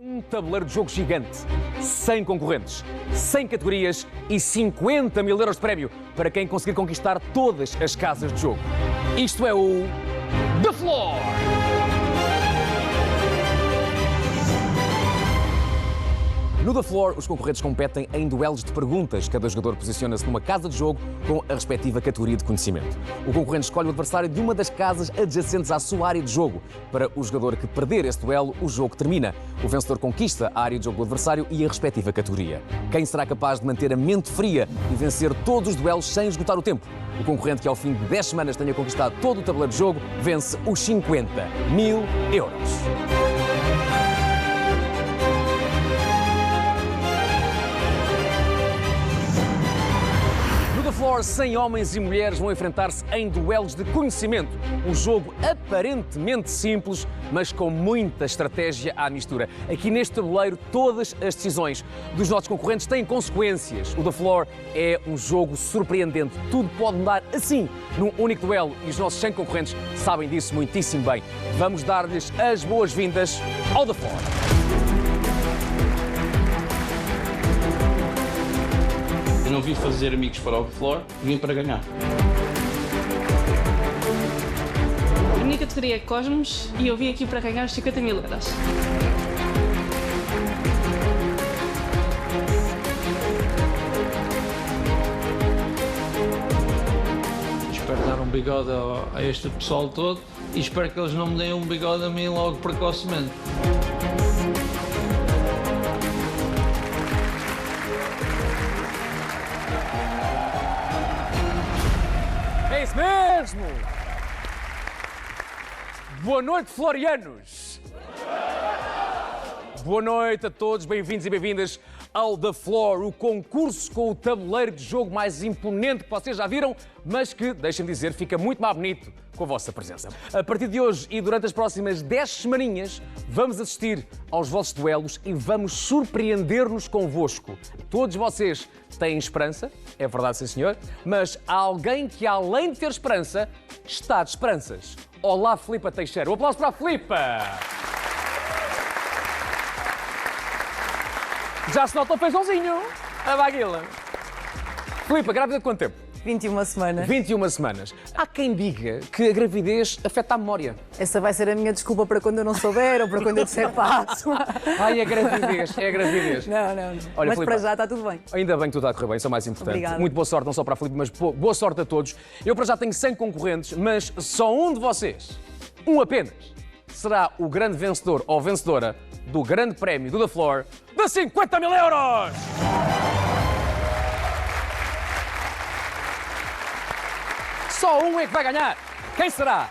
Um tabuleiro de jogo gigante, 100 concorrentes, 100 categorias e 50 mil euros de prémio para quem conseguir conquistar todas as casas de jogo. Isto é o The Floor! No The Floor, os concorrentes competem em duelos de perguntas. Cada jogador posiciona-se numa casa de jogo com a respectiva categoria de conhecimento. O concorrente escolhe o adversário de uma das casas adjacentes à sua área de jogo. Para o jogador que perder esse duelo, o jogo termina. O vencedor conquista a área de jogo do adversário e a respectiva categoria. Quem será capaz de manter a mente fria e vencer todos os duelos sem esgotar o tempo? O concorrente que ao fim de 10 semanas tenha conquistado todo o tabuleiro de jogo vence os 50 mil euros. No The Floor, 100 homens e mulheres vão enfrentar-se em duelos de conhecimento. Um jogo aparentemente simples, mas com muita estratégia à mistura. Aqui neste tabuleiro, todas as decisões dos nossos concorrentes têm consequências. O The Floor é um jogo surpreendente. Tudo pode mudar assim, num único duelo. E os nossos 100 concorrentes sabem disso muitíssimo bem. Vamos dar-lhes as boas-vindas ao The Floor. Eu não vim fazer amigos para o The Floor, vim para ganhar. A minha categoria é Cosmos e eu vim aqui para ganhar os 50 mil euros. Espero dar um bigode a este pessoal todo e espero que eles não me deem um bigode a mim logo precocemente. É isso mesmo! Boa noite, florianos! Boa noite a todos, bem-vindos e bem-vindas ao The Floor, o concurso com o tabuleiro de jogo mais imponente que vocês já viram, mas que, deixem-me dizer, fica muito mais bonito com a vossa presença. A partir de hoje e durante as próximas 10 semaninhas, vamos assistir aos vossos duelos e vamos surpreender-nos convosco. Todos vocês têm esperança, é verdade, sim senhor, mas há alguém que, além de ter esperança, está de esperanças. Olá, Filipa Teixeira. Um aplauso para a Filipa! Já se nota o feijãozinho, a baguila. Filipa, grávida de quanto tempo? 21 semanas. 21 semanas. Há quem diga que a gravidez afeta a memória. Essa vai ser a minha desculpa para quando eu não souber ou para quando eu disser passo. Ai, é a gravidez, é a gravidez. Não. Olha, mas Filipa, para já está tudo bem. ainda bem que tudo está a correr bem, isso é o mais importante. Obrigada. Muito boa sorte, não só para a Filipe, mas boa sorte a todos. Eu para já tenho 100 concorrentes, mas só um de vocês, um apenas, será o grande vencedor ou vencedora do grande prémio do The Floor de 50 mil euros! Só um é que vai ganhar. Quem será?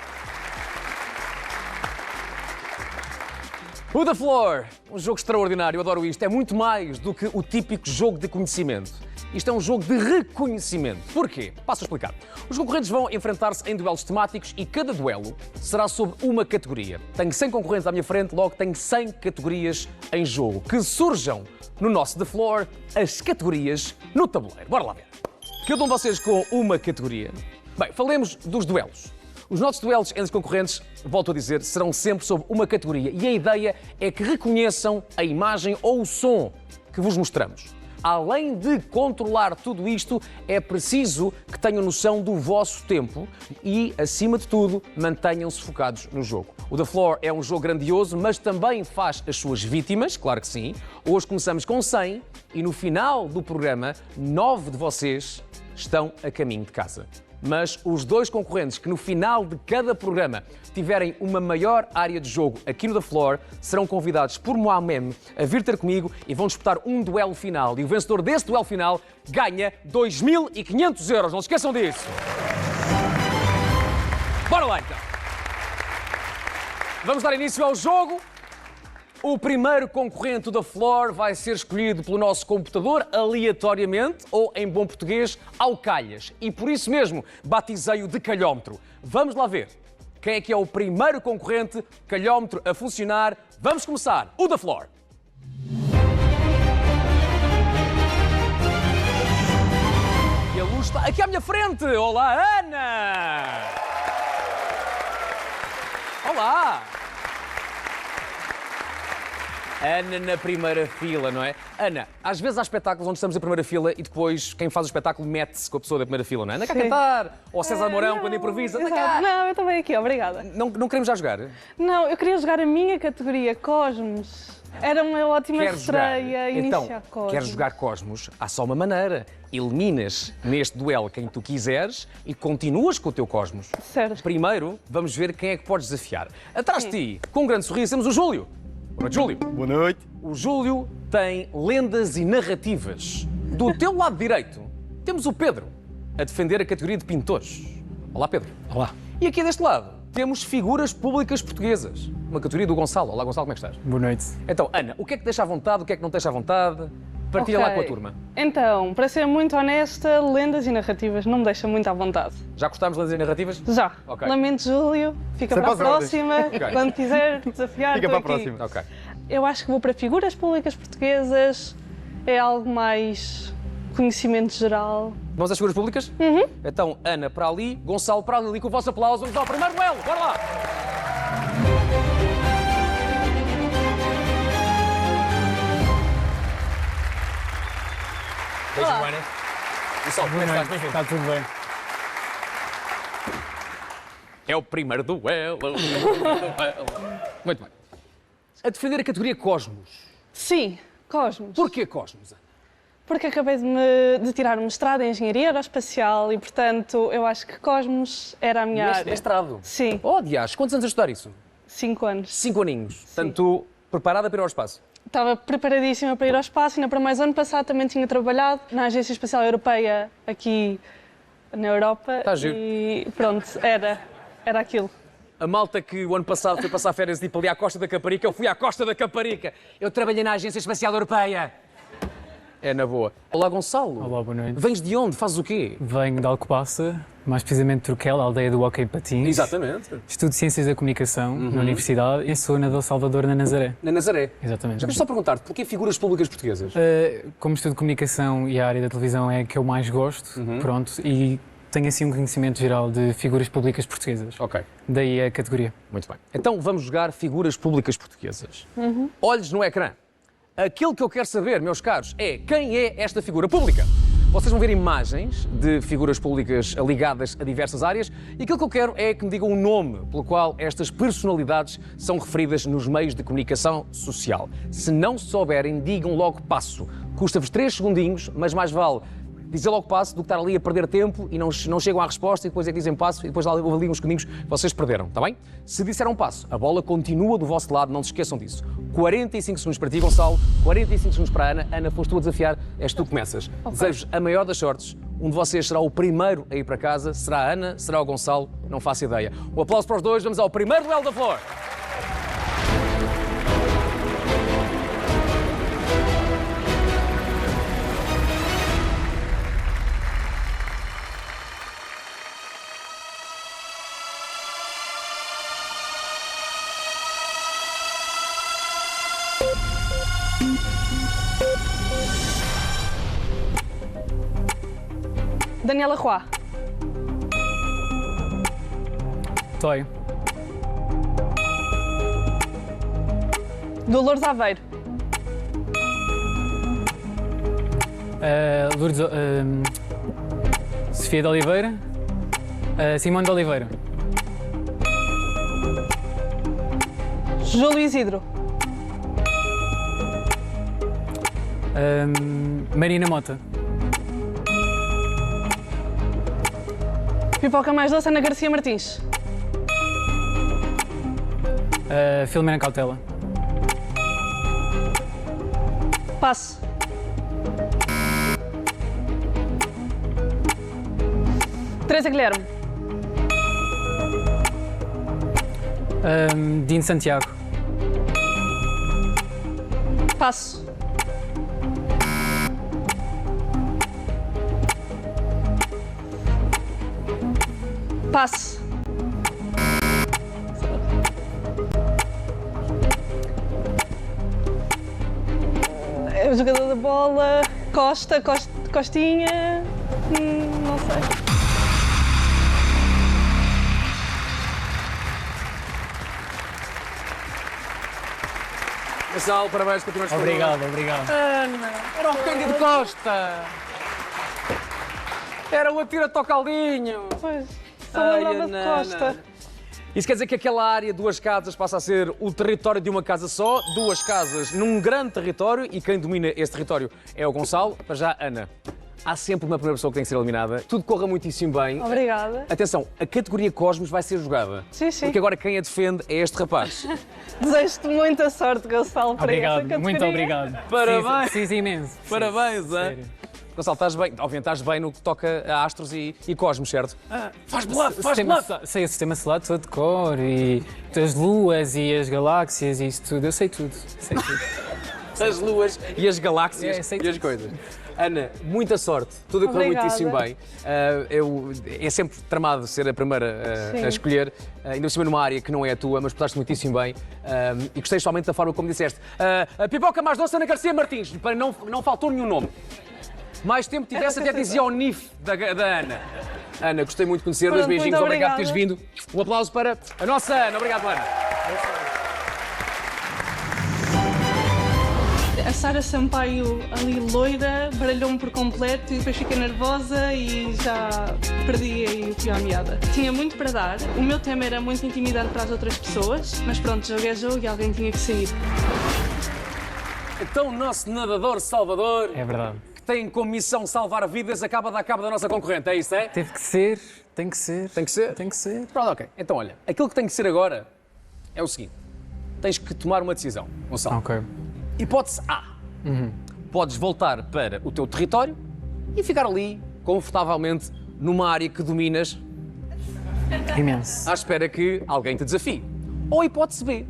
O The Floor, um jogo extraordinário, eu adoro isto. É muito mais do que o típico jogo de conhecimento. Isto é um jogo de reconhecimento. Porquê? Passo a explicar. Os concorrentes vão enfrentar-se em duelos temáticos e cada duelo será sobre uma categoria. Tenho 100 concorrentes à minha frente, logo tenho 100 categorias em jogo. Que surjam no nosso The Floor as categorias no tabuleiro. Bora lá ver. Cada um de vocês com uma categoria. Bem, falemos dos duelos. Os nossos duelos entre os concorrentes, volto a dizer, serão sempre sobre uma categoria e a ideia é que reconheçam a imagem ou o som que vos mostramos. Além de controlar tudo isto, é preciso que tenham noção do vosso tempo e, acima de tudo, mantenham-se focados no jogo. O The Floor é um jogo grandioso, mas também faz as suas vítimas, claro que sim. Hoje começamos com 100 e no final do programa, 9 de vocês estão a caminho de casa. Mas os dois concorrentes que no final de cada programa tiverem uma maior área de jogo aqui no The Floor serão convidados por Mohamed a vir ter comigo e vão disputar um duelo final. E o vencedor desse duelo final ganha 2.500 euros. Não se esqueçam disso. Bora lá então. Vamos dar início ao jogo. O primeiro concorrente do The Floor vai ser escolhido pelo nosso computador aleatoriamente, ou em bom português, ao calhas. E por isso mesmo, batizei-o de calhómetro. Vamos lá ver quem é que é o primeiro concorrente, calhómetro a funcionar. Vamos começar o The Floor. E a luz está aqui à minha frente. Olá, Ana! Olá! Ana na primeira fila, não é? Ana, às vezes há espetáculos onde estamos na primeira fila e depois quem faz o espetáculo mete-se com a pessoa da primeira fila, não é? Anda cá a Sim. cantar! Ou César Mourão, quando improvisa, anda cá! Não, eu também aqui, obrigada. Não queremos já jogar? Não, eu queria jogar a minha categoria, Cosmos. Era uma ótima Queres jogar? estreia Então, iniciar Cosmos. queres jogar Cosmos? Há só uma maneira. Eliminas neste duelo quem tu quiseres e continuas com o teu Cosmos. Certo. Primeiro, vamos ver quem é que podes desafiar. Atrás de ti, com um grande sorriso, temos o Júlio. Boa noite, Júlio. Boa noite. O Júlio tem lendas e narrativas. Do teu lado direito, temos o Pedro, a defender a categoria de pintores. Olá, Pedro. Olá. E aqui deste lado, temos figuras públicas portuguesas. Uma categoria do Gonçalo. Olá, Gonçalo, como é que estás? Boa noite. Então, Ana, o que é que te deixa à vontade, o que é que não te deixa à vontade? Partilha lá com a turma. Então, para ser muito honesta, lendas e narrativas não me deixam muito à vontade. Já gostámos de lendas e narrativas? Já. Ok. Lamento, Júlio. Fica Sempre para a às ordens. próxima. Ok. Quando quiser desafiar, Fica estou para a aqui. próxima. Ok. Eu acho que vou para figuras públicas portuguesas. É algo mais conhecimento geral. Vamos às figuras públicas? Então, Ana para ali, Gonçalo para ali, com o vosso aplauso. Vamos ao primeiro duelo. Bora lá! Beijo, Ana. Gonçalo, como é que estás? Bem-vindo. Está tudo bem. É o primeiro duelo. Muito bem. A defender a categoria Cosmos. Sim, Cosmos. Porquê Cosmos? Ana? Porque acabei de tirar um mestrado em Engenharia Aeroespacial e, portanto, eu acho que Cosmos era a minha área. Mestrado. Sim, Oh, dias, quantos anos a estudar isso? 5 anos. 5 aninhos. Portanto, preparada para ir ao espaço. Estava preparadíssima para ir ao espaço, ainda para mais ano passado também tinha trabalhado na Agência Espacial Europeia aqui na Europa. Tá giro. E pronto, era aquilo. A malta que o ano passado foi passar férias tipo ali à Costa da Caparica, eu fui à Costa da Caparica. Eu trabalhei na Agência Espacial Europeia. É na boa. Olá, Gonçalo. Olá, boa noite. Vens de onde? Fazes o quê? Venho de Alcobaça, mais precisamente de Turquel, a aldeia do Hockey Patins. Exatamente. Estudo Ciências da Comunicação na Universidade e sou na Del Salvador, na Nazaré. Na Nazaré. Exatamente. Já me só perguntar-te, porquê figuras públicas portuguesas? Como estudo Comunicação e a área da televisão é a que eu mais gosto, pronto, e tenho assim um conhecimento geral de figuras públicas portuguesas. Ok, Daí a categoria. muito bem. Então vamos jogar figuras públicas portuguesas. Olhos no ecrã. Aquilo que eu quero saber, meus caros, é quem é esta figura pública. Vocês vão ver imagens de figuras públicas ligadas a diversas áreas e aquilo que eu quero é que me digam o nome pelo qual estas personalidades são referidas nos meios de comunicação social. Se não souberem, digam logo passo. Custa-vos 3 segundinhos, mas mais vale dizer logo passo do que estar ali a perder tempo e não chegam à resposta e depois é que dizem passo e depois houve ali uns segundinhos que vocês perderam, está bem? Se disseram passo, a bola continua do vosso lado, não se esqueçam disso. 45 segundos para ti, Gonçalo, 45 segundos para a Ana. Ana, foste tu a desafiar, és tu que começas. Desejo a maior das sortes. Um de vocês será o primeiro a ir para casa. Será a Ana, será o Gonçalo, não faço ideia. Um aplauso para os dois, vamos ao primeiro duelo da Flor. Daniela Roy. Toy. Dolores Aveiro. Lourdes, Sofia de Oliveira. Simone de Oliveira. Júlio Isidro. Marina Mota. Pipoca mais doce, Ana Garcia Martins. Filomena Cautela. Passo. Teresa Guilherme. Dino Santiago. Passo. Passo. É o jogador da bola. Costinha. Não sei. Gonçalo, parabéns, continuas com Obrigado, obrigado. Ana, era o Cândido Costa. Era o Atira-te ao Caldinho. Pois, só lembrava de Ana. Costa. Isso quer dizer que aquela área, duas casas, passa a ser o território de uma casa só, duas casas num grande território, e quem domina esse território é o Gonçalo. Para já, Ana, há sempre uma primeira pessoa que tem que ser eliminada. Tudo corra muitíssimo bem. Obrigada. Atenção, a categoria Cosmos vai ser jogada. Sim, sim. Porque agora quem a defende é este rapaz. Desejo-te muita sorte, Gonçalo, para essa Obrigado, categoria. muito obrigado. Parabéns. Preciso imenso. Parabéns, hein? sério. Gonçalo, estás bem? Obviamente estás bem no que toca a astros e Cosmos, certo? Faz bluff, faz Sistema, bluff! sei o sistema solar todo de cor e as luas e as galáxias e isso tudo. Eu sei tudo. Sei tudo. As luas e as galáxias sei e as coisas. Ana, muita sorte. Tudo a correr Obrigada. muitíssimo bem. É sempre tramado ser a primeira Sim. a escolher, ainda por cima numa área que não é a tua, mas portaste muitíssimo bem. E gostei somente da forma como disseste. A pipoca mais doce, Ana Garcia Martins. Para não faltou nenhum nome. Mais tempo tivesse, até dizia o NIF da Ana. Ana, gostei muito de conhecer. Dois Pronto, beijinhos, muito obrigado por teres obrigada. vindo. Um aplauso para a nossa Ana. Obrigado, Ana. A Sara Sampaio, ali loira, baralhou-me por completo e depois fiquei nervosa e já perdi aí o fio à meada. Tinha muito para dar. O meu tema era muito intimidante para as outras pessoas, mas pronto, jogo é jogo e alguém tinha que sair. Então, o nosso nadador Salvador, É verdade. que tem como missão salvar vidas, acaba de dar cabo da nossa concorrente, é isso, é? Teve que ser, tem que ser. Tem que ser? Tem que ser. Pronto, ok. Então, olha, aquilo que tem que ser agora é o seguinte. Tens que tomar uma decisão, Gonçalo. Ok. Hipótese A. Podes voltar para o teu território e ficar ali, confortavelmente, numa área que dominas, Imenso. à espera que alguém te desafie. Ou hipótese B.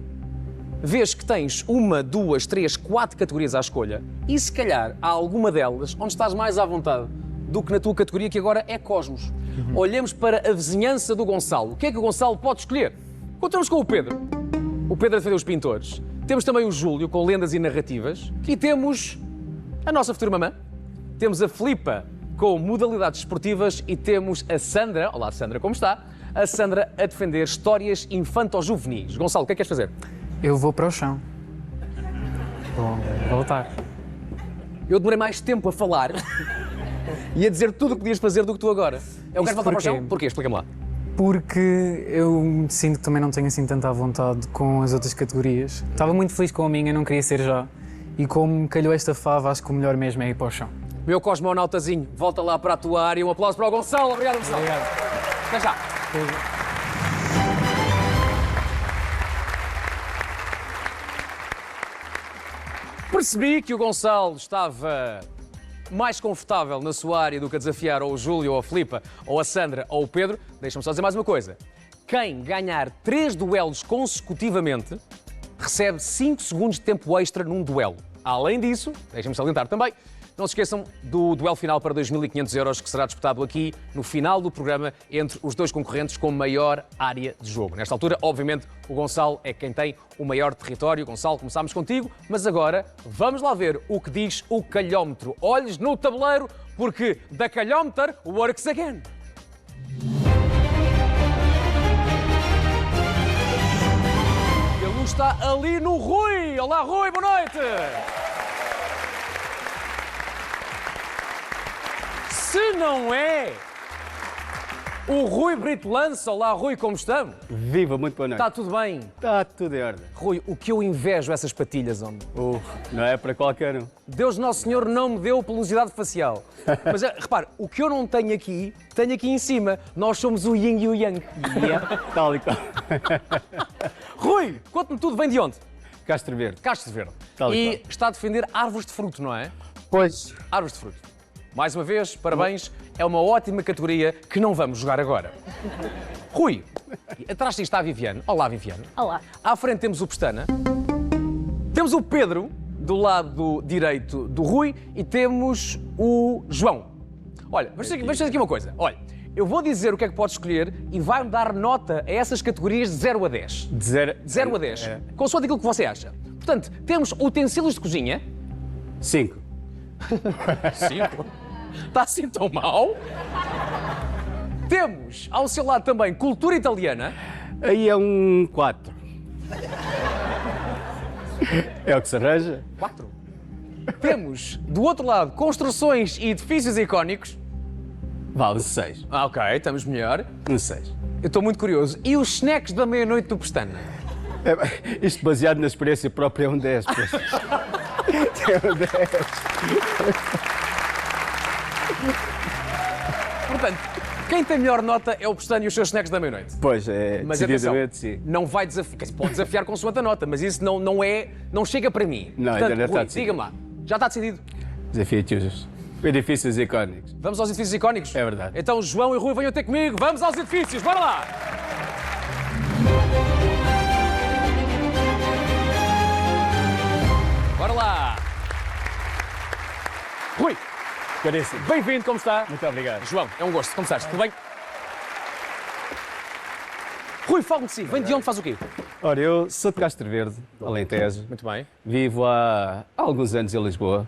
Vês que tens uma, duas, três, quatro categorias à escolha e se calhar há alguma delas onde estás mais à vontade do que na tua categoria, que agora é Cosmos. Olhemos para a vizinhança do Gonçalo. O que é que o Gonçalo pode escolher? Continuamos com o Pedro. O Pedro a defender os pintores. Temos também o Júlio com lendas e narrativas. E temos a nossa futura mamã. Temos a Filipa com modalidades esportivas e temos a Sandra. Olá, Sandra, como está? A Sandra a defender histórias infanto-juvenis. Gonçalo, o que é que queres fazer? Eu vou para o chão. Vou voltar. Eu demorei mais tempo a falar e a dizer tudo o que podias fazer do que tu agora. Eu quero voltar para o porquê? chão? Porquê? Explica-me lá. Porque eu sinto que também não tenho assim tanta vontade com as outras categorias. Estava muito feliz com a minha, não queria ser já. E como me calhou esta fava, acho que o melhor mesmo é ir para o chão. Meu cosmonautazinho, volta lá para a tua área. Um aplauso para o Gonçalo. Obrigado, Gonçalo. Obrigado. Até já. Percebi que o Gonçalo estava mais confortável na sua área do que a desafiar ou o Júlio, ou a Filipa, ou a Sandra, ou o Pedro. Deixa-me só dizer mais uma coisa. Quem ganhar 3 duelos consecutivamente recebe 5 segundos de tempo extra num duelo. Além disso, deixem-me salientar também, não se esqueçam do duelo final para 2.500 euros que será disputado aqui no final do programa entre os dois concorrentes com maior área de jogo. Nesta altura, obviamente, o Gonçalo é quem tem o maior território. Gonçalo, começámos contigo, mas agora vamos lá ver o que diz o calhómetro. Olhos no tabuleiro, porque the calhómeter works again. Ele está ali no Rui. Olá, Rui, boa noite. Se não é o Rui Brito Lança. Olá, Rui, como estamos? Viva, muito boa noite. Está tudo bem? Está tudo em ordem. Rui, o que eu invejo essas patilhas, homem. Não é para qualquer um. Deus Nosso Senhor não me deu pelosidade facial. Mas repare, o que eu não tenho aqui em cima. Nós somos o yin e o yang. Tal e qual. Rui, conte-me tudo, vem de onde? Castro Verde. Castro Verde. Tal e E está a defender árvores de fruto, não é? Pois. Árvores de fruto. Mais uma vez, parabéns. É uma ótima categoria que não vamos jogar agora. Rui, atrás de ti está a Viviane. Olá, Viviane. Olá. À frente temos o Pestana. Temos o Pedro, do lado direito do Rui, e temos o João. Olha, vamos fazer aqui uma coisa. Olha, eu vou dizer o que é que podes escolher e vai-me dar nota a essas categorias de 0 a 10. De 0 De 0 a 10. Consoante aquilo que você acha. Portanto, temos utensílios de cozinha. 5. 5. Está assim tão mal? Temos ao seu lado também cultura italiana. Aí é um 4. É o que se arranja. 4. Temos, do outro lado, construções e edifícios icónicos. Vale 6. Ah, ok, estamos melhor. Um 6. Eu estou muito curioso. E os snacks da meia-noite do Pestana? Isto baseado na experiência própria é um 10. Pois. É um 10. Portanto, quem tem melhor nota é o Pestana e os seus snacks da meia-noite. Pois, é Mas atenção, decididamente sim. não vai desafiar, pode desafiar consoante a nota, mas isso não chega para mim. Não, Portanto, ainda não está Rui, decidido. diga-me lá, já está decidido? Desafios. Edifícios icónicos. Vamos aos edifícios icónicos? É verdade. Então, João e Rui, venham ter comigo, vamos aos edifícios, bora lá! Bora lá! Rui, Caríssimo. bem-vindo, como está? Muito obrigado. João, é um gosto, como estás? Tudo bem? Rui, fala-me de si, vem de onde, faz o quê? Ora, eu sou de Castro Verde, Alentejo. Muito bem. Vivo há alguns anos em Lisboa.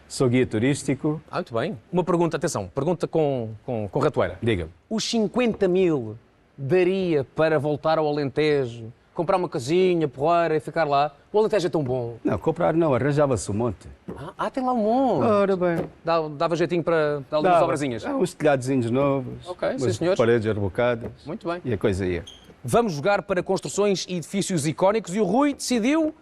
Sou guia turístico. Ah, muito bem. Uma pergunta, atenção, pergunta com ratoeira. Diga-me. Os 50 mil daria para voltar ao Alentejo, comprar uma casinha, porreira e ficar lá? O Alentejo é tão bom. Não, comprar não, arranjava-se um monte. Tem lá um monte. Ora bem. Dava jeitinho para dar algumas obrazinhas. Há uns telhadozinhos novos. Ok, sim, umas senhores. paredes arbocadas. Muito bem. E a coisa ia. Vamos jogar para construções e edifícios icónicos e o Rui decidiu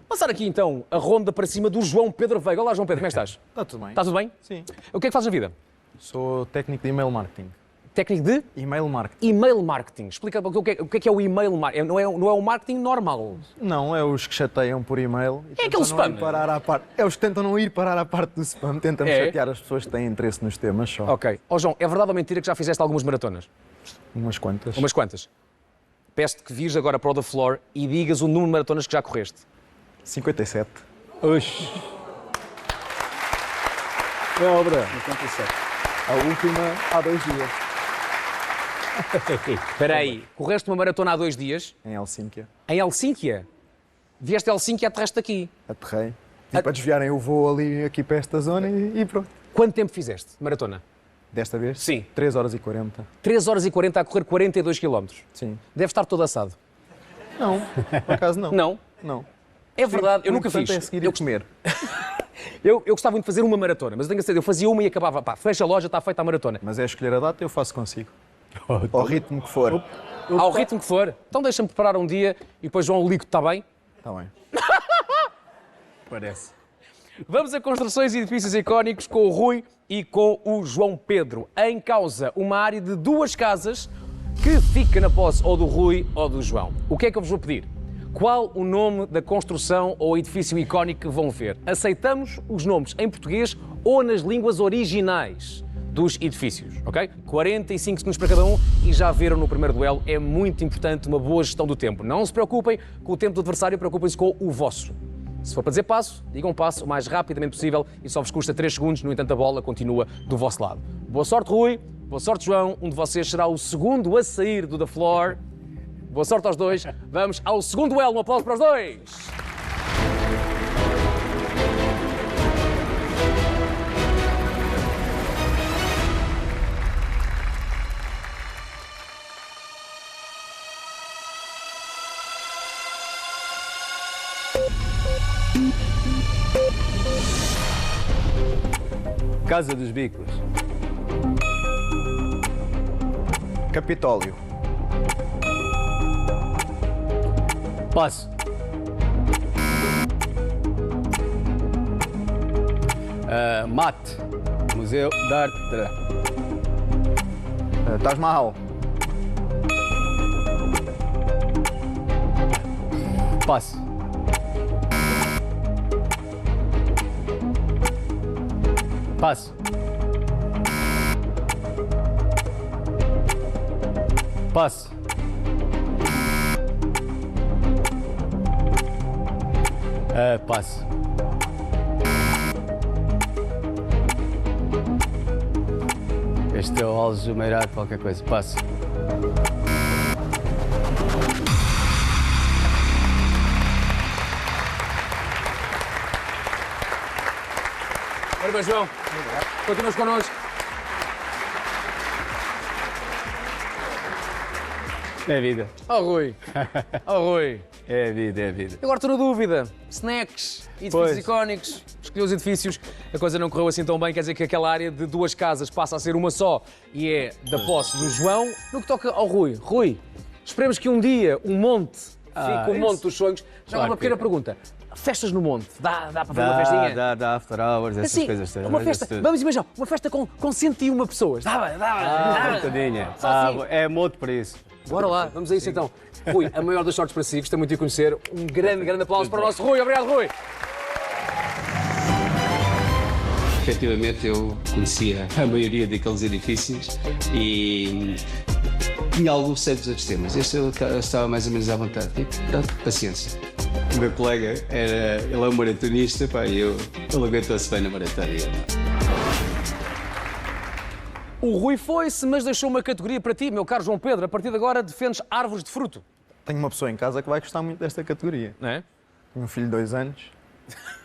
passar aqui então a ronda para cima do João Pedro Veiga. Olá, João Pedro, como é que estás? Está tudo bem. Está tudo bem? Sim. O que é que fazes na vida? Sou técnico de e-mail marketing. Técnico de E-mail marketing. e-mail marketing. Explica o que é o e-mail marketing. Não é o marketing normal. Não, é os que chateiam por e-mail. E É aquele tentam não spam. ir parar à parte. É os que tentam não ir parar à parte do spam. Tentam É? chatear as pessoas que têm interesse nos temas só. Ok. Ó João, é verdade ou mentira que já fizeste algumas maratonas? Umas quantas. Umas quantas? Peço-te que vires agora para o The Floor e digas o número de maratonas que já correste. 57. Oxi. É obra. 57. A última há 2 dias. Espera aí, correste uma maratona há 2 dias, Em Helsínquia. em Helsínquia. Vieste a Helsínquia e aterraste aqui. Aterrei. E para desviarem o voo ali aqui para esta zona e pronto. Quanto tempo fizeste de maratona? Desta vez? Sim. 3 horas e 40. 3 horas e 40 a correr 42 km. Sim. Deve estar todo assado. Não, por acaso não. Não? Não. É verdade, eu O nunca fiz. importante é seguir Eu, e comer. eu gostava muito de fazer uma maratona, mas eu tenho que dizer, eu fazia uma e acabava. Pá, fecha a loja, está feita a maratona. Mas é escolher a data, eu faço consigo. Ao ritmo que for. Ao ritmo que for. Então deixa-me preparar um dia e depois João ligo, está bem? Está bem. Parece. Vamos a construções e edifícios icónicos com o Rui e com o João Pedro. Em causa, uma área de 2 casas que fica na posse ou do Rui ou do João. O que é que eu vos vou pedir? Qual o nome da construção ou edifício icónico que vão ver? Aceitamos os nomes em português ou nas línguas originais dos edifícios, ok? 45 segundos para cada um e já viram no primeiro duelo, é muito importante uma boa gestão do tempo. Não se preocupem com o tempo do adversário, preocupem-se com o vosso. Se for para dizer passo, digam passo o mais rapidamente possível e só vos custa 3 segundos, no entanto a bola continua do vosso lado. Boa sorte, Rui, boa sorte, João, um de vocês será o segundo a sair do The Floor. Boa sorte aos dois, vamos ao segundo duelo, um aplauso para os dois! Casa dos Bicos. Capitólio. Passo. Mate. Museu de Arte. Taj Mahal. Passo. Passo. Passo. Passo. Este é o Aljumeirado, qualquer coisa. Passo. Ora bem, João, continuas connosco. É vida. Oh, Rui. Oh, Rui. É a vida, é a vida. Agora estou na dúvida. Snacks, edifícios Pois. icónicos, escolhi os edifícios, a coisa não correu assim tão bem, quer dizer que aquela área de 2 casas passa a ser uma só e é da posse do João. No que toca ao Rui, esperemos que um dia um monte fique o monte dos sonhos. Já Claro uma pequena que- pergunta. Festas no monte, dá para fazer uma festinha? Dá after hours, essas Assim, coisas todas. uma festa, Tudo. vamos imaginar, uma festa com 101 pessoas. Dava. Coitadinha. Só assim. É modo para isso. Bora lá, vamos a isso então. Rui, a maior das sortes para si, gostei muito de o conhecer. Um grande aplauso para o nosso Rui. Obrigado, Rui. Efetivamente, eu conhecia a maioria daqueles edifícios e tinha alguns certos outros temas. Este eu estava mais ou menos à vontade. Tipo, pronto, paciência. O meu colega, ele é um maratonista, pá, e ele aguentou-se bem na maratona. O Rui foi-se, mas deixou uma categoria para ti, meu caro João Pedro. A partir de agora defendes árvores de fruto. Tenho uma pessoa em casa que vai gostar muito desta categoria. Não é? Tenho um filho de 2 anos.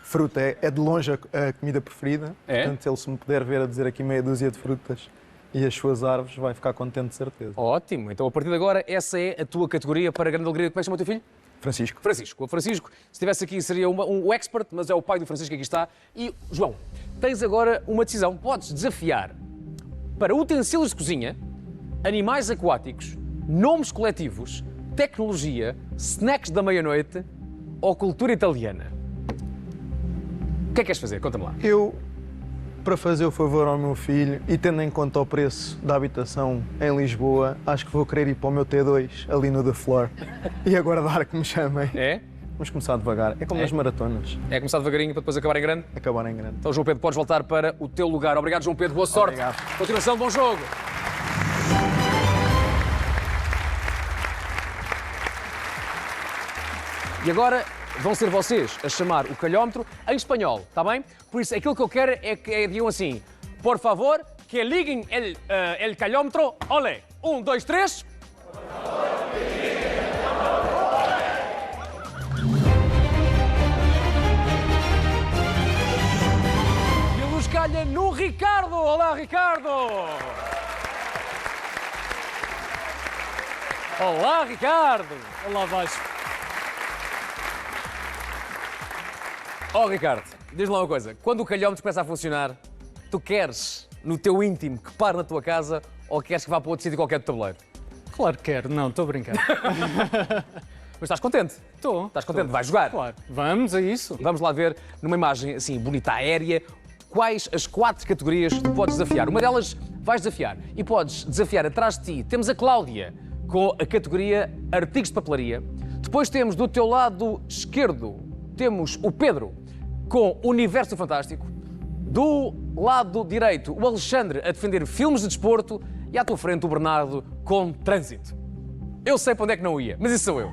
Fruta é de longe a comida preferida. É? Portanto, ele se me puder ver a dizer aqui meia dúzia de frutas e as suas árvores, vai ficar contente de certeza. Ótimo. Então, a partir de agora, essa é a tua categoria para a grande alegria. Como é que chama o teu filho? Francisco. Francisco. O Francisco, se estivesse aqui, seria um expert, mas é o pai do Francisco que aqui está. E, João, tens agora uma decisão. Podes desafiar para utensílios de cozinha, animais aquáticos, nomes coletivos, tecnologia, snacks da meia-noite ou cultura italiana. O que é que queres fazer? Conta-me lá. Eu, para fazer o favor ao meu filho e tendo em conta o preço da habitação em Lisboa, acho que vou querer ir para o meu T2, ali no The Floor, e aguardar que me chamem. É? Vamos começar devagar. É como nas maratonas. É começar devagarinho para depois acabar em grande? Acabar em grande. Então, João Pedro, podes voltar para o teu lugar. Obrigado, João Pedro. Boa sorte. Obrigado. Continuação, bom jogo. E agora vão ser vocês a chamar o calhómetro em espanhol, está bem? Por isso, aquilo que eu quero é que digam assim: por favor, que liguem el calhómetro. Olé! 1, 2, 3. E a luz calha no Ricardo. Olá, Ricardo! Olá, Ricardo! Olá, Vasco. Oh, Ricardo, diz-me lá uma coisa. Quando o calhómetro começa a funcionar, tu queres, no teu íntimo, que pare na tua casa ou queres que vá para outro sítio qualquer do tabuleiro? Claro que quero. Não, estou a brincar. Mas estás contente? Estou. Estás contente? Vais jogar? Claro. Vamos a isso. Vamos lá ver, numa imagem assim bonita, aérea, quais as 4 categorias que tu podes desafiar. Uma delas vais desafiar e podes desafiar atrás de ti. Temos a Cláudia com a categoria Artigos de Papelaria. Depois temos do teu lado esquerdo, temos o Pedro com Universo Fantástico. Do lado direito, o Alexandre a defender filmes de desporto e à tua frente o Bernardo com Trânsito. Eu sei para onde é que não ia, mas isso sou eu.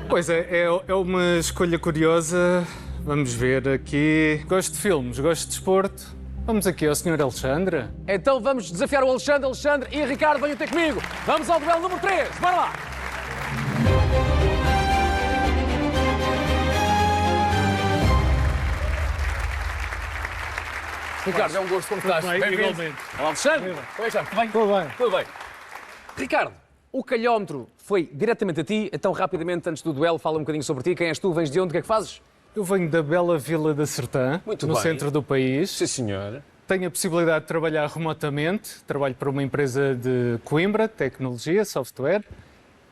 Pois é uma escolha curiosa. Vamos ver aqui. Gosto de filmes, gosto de desporto. Vamos aqui ao Sr. Alexandre. Então vamos desafiar o Alexandre. Alexandre e Ricardo, venham ter comigo. Vamos ao duelo número 3. Bora lá. Ricardo, é um gosto como estás. bem, Bem-vindo. igualmente. Olá, Alexandre. Como é que estás? Tudo bem? Tudo bem. Tudo bem. Ricardo, o calhómetro foi diretamente a ti, então rapidamente, antes do duelo, fala um bocadinho sobre ti. Quem és tu? Vens de onde? O que é que fazes? Eu venho da bela Vila da Sertã, Muito no bem. centro do país. Sim, senhor. Tenho a possibilidade de trabalhar remotamente. Trabalho para uma empresa de Coimbra, tecnologia, software.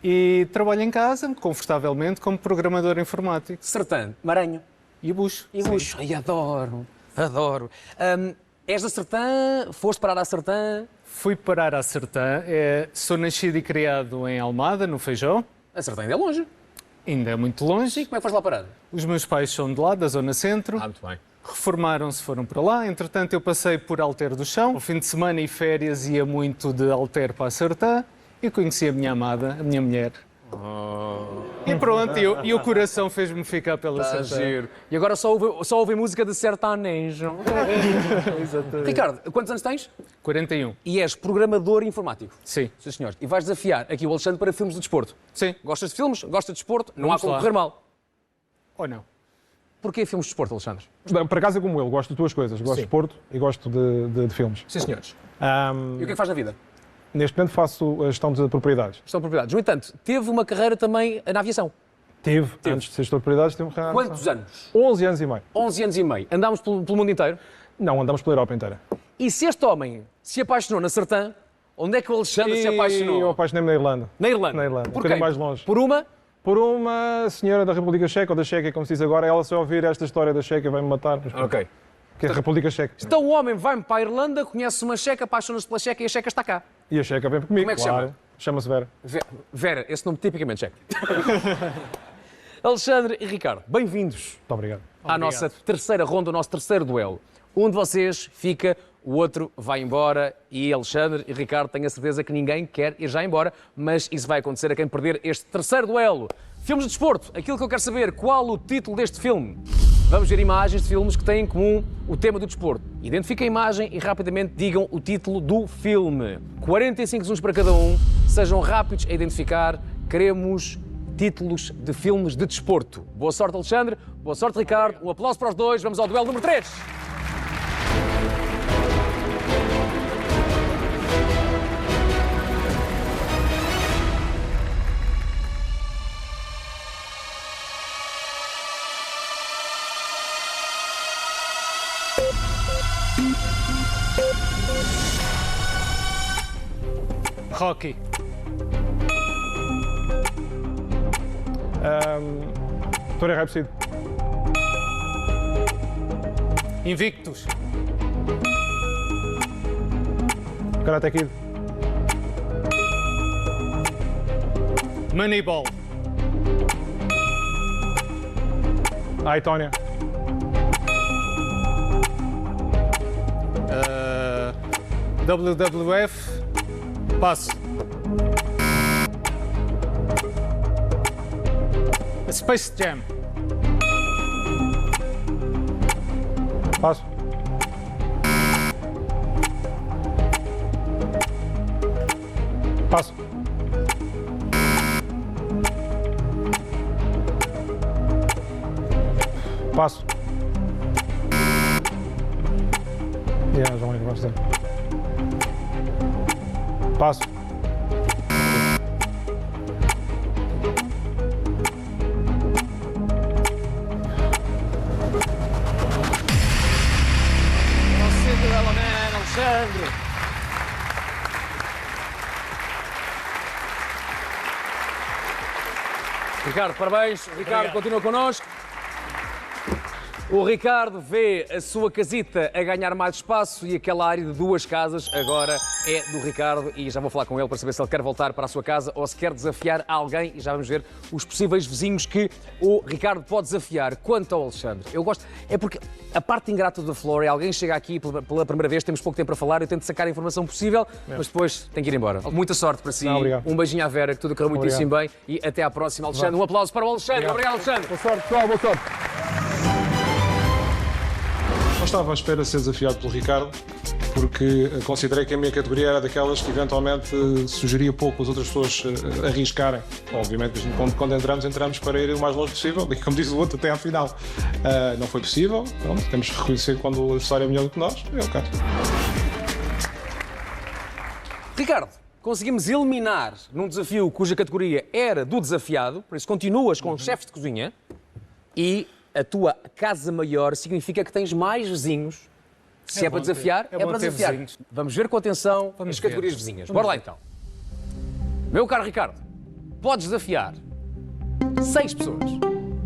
E trabalho em casa, confortavelmente, como programador informático. Sertã, Maranhão. E bucho. E bucho. Ai, adoro, adoro. És da Sertã? Foste parar à Sertã? Fui parar à Sertã. Sou nascido e criado em Almada, no Feijó. A Sertã ainda é longe. Ainda é muito longe. E como é que foste lá parar? Os meus pais são de lá, da Zona Centro. Muito bem. Reformaram-se, foram para lá. Entretanto, eu passei por Alter do Chão. No fim de semana e férias ia muito de Alter para a Sertã e conheci a minha amada, a minha mulher. E pronto, e o coração fez-me ficar pela Tá Sertã. giro. E agora só ouve música de sertanejo. Exatamente. Ricardo, quantos anos tens? 41. E és programador informático. Sim. Sim, senhor. E vais desafiar aqui o Alexandre para filmes de desporto. Sim. Gostas de filmes? Gostas de desporto? Não Vamos há como lá. correr mal. Ou não? Porquê filmes de desporto, Alexandre? Não, por acaso é como eu, gosto de duas coisas. Gosto de esporte e gosto de filmes. Sim, senhores. Ahm, E o que é que faz na vida? Neste momento faço a gestão de propriedades. Gestão de propriedades. No entanto, teve uma carreira também na aviação. Tive. Antes de ser gestor de propriedades, tive uma carreira. Quantos anos? 11 anos e meio. 11 anos e meio. Andámos pelo mundo inteiro? Não, andamos pela Europa inteira. E se este homem se apaixonou na Sertã, onde é que o Alexandre se apaixonou? Eu apaixonei-me na Irlanda. Na Irlanda? Na Irlanda. Por Um bocadinho quem? mais longe. Por uma? Por uma senhora da República Checa, ou da Checa, como se diz agora. Ela, se ouvir esta história da Checa, vai-me matar. Mas, pronto. Ok. Que é a República Checa. Então o homem vai-me para a Irlanda, conhece uma checa, apaixona-se pela checa e a checa está cá. E a Checa vem comigo, Como é que claro. chama? Chama-se Vera. Vera, esse nome tipicamente checo. Alexandre e Ricardo, bem-vindos Muito obrigado. à nossa terceira ronda, ao nosso terceiro duelo. Um de vocês fica, o outro vai embora e Alexandre e Ricardo têm a certeza que ninguém quer ir já embora, mas isso vai acontecer a quem perder este terceiro duelo. Filmes de desporto, aquilo que eu quero saber, qual o título deste filme? Vamos ver imagens de filmes que têm em comum o tema do desporto. Identifiquem a imagem e rapidamente digam o título do filme. 45 segundos para cada um, sejam rápidos a identificar, queremos títulos de filmes de desporto. Boa sorte, Alexandre, boa sorte, Ricardo, um aplauso para os dois, vamos ao duelo número 3. Rocky. Vitória Raipside. Invictus. Karate Kid. Moneyball. Ai, Tónia. WWF. Passo. Space Jam. Passo. Passo. Passo. Já único que vamos dizer. Passo. Alexandre. Ricardo, parabéns. O Ricardo continua connosco. O Ricardo vê a sua casita a ganhar mais espaço e aquela área de 2 casas agora é do Ricardo e já vou falar com ele para saber se ele quer voltar para a sua casa ou se quer desafiar alguém e já vamos ver os possíveis vizinhos que o Ricardo pode desafiar. Quanto ao Alexandre, eu gosto, é porque a parte ingrata da Flor é alguém chega aqui pela primeira vez, temos pouco tempo para falar, eu tento sacar a informação possível, mas depois tem que ir embora. Muita sorte para si, um beijinho à Vera, que tudo correu muitíssimo bem e até à próxima, Alexandre. Um aplauso para o Alexandre. Obrigado, Alexandre. Boa sorte, pessoal, boa sorte. Não estava à espera de ser desafiado pelo Ricardo, porque considerei que a minha categoria era daquelas que eventualmente sugeria pouco as outras pessoas arriscarem. Obviamente, quando entramos para ir o mais longe possível, e como diz o outro, até à final. Não foi possível, pronto, temos que reconhecer quando o adversário é melhor do que nós, é o caso. Ricardo, conseguimos eliminar num desafio cuja categoria era do desafiado, por isso continuas com chefes de cozinha e a tua casa maior significa que tens mais vizinhos. Se é para desafiar, é para desafiar. Vizinhos. Vamos ver com atenção as categorias vizinhas. Bora lá então. Meu caro Ricardo, podes desafiar 6 pessoas.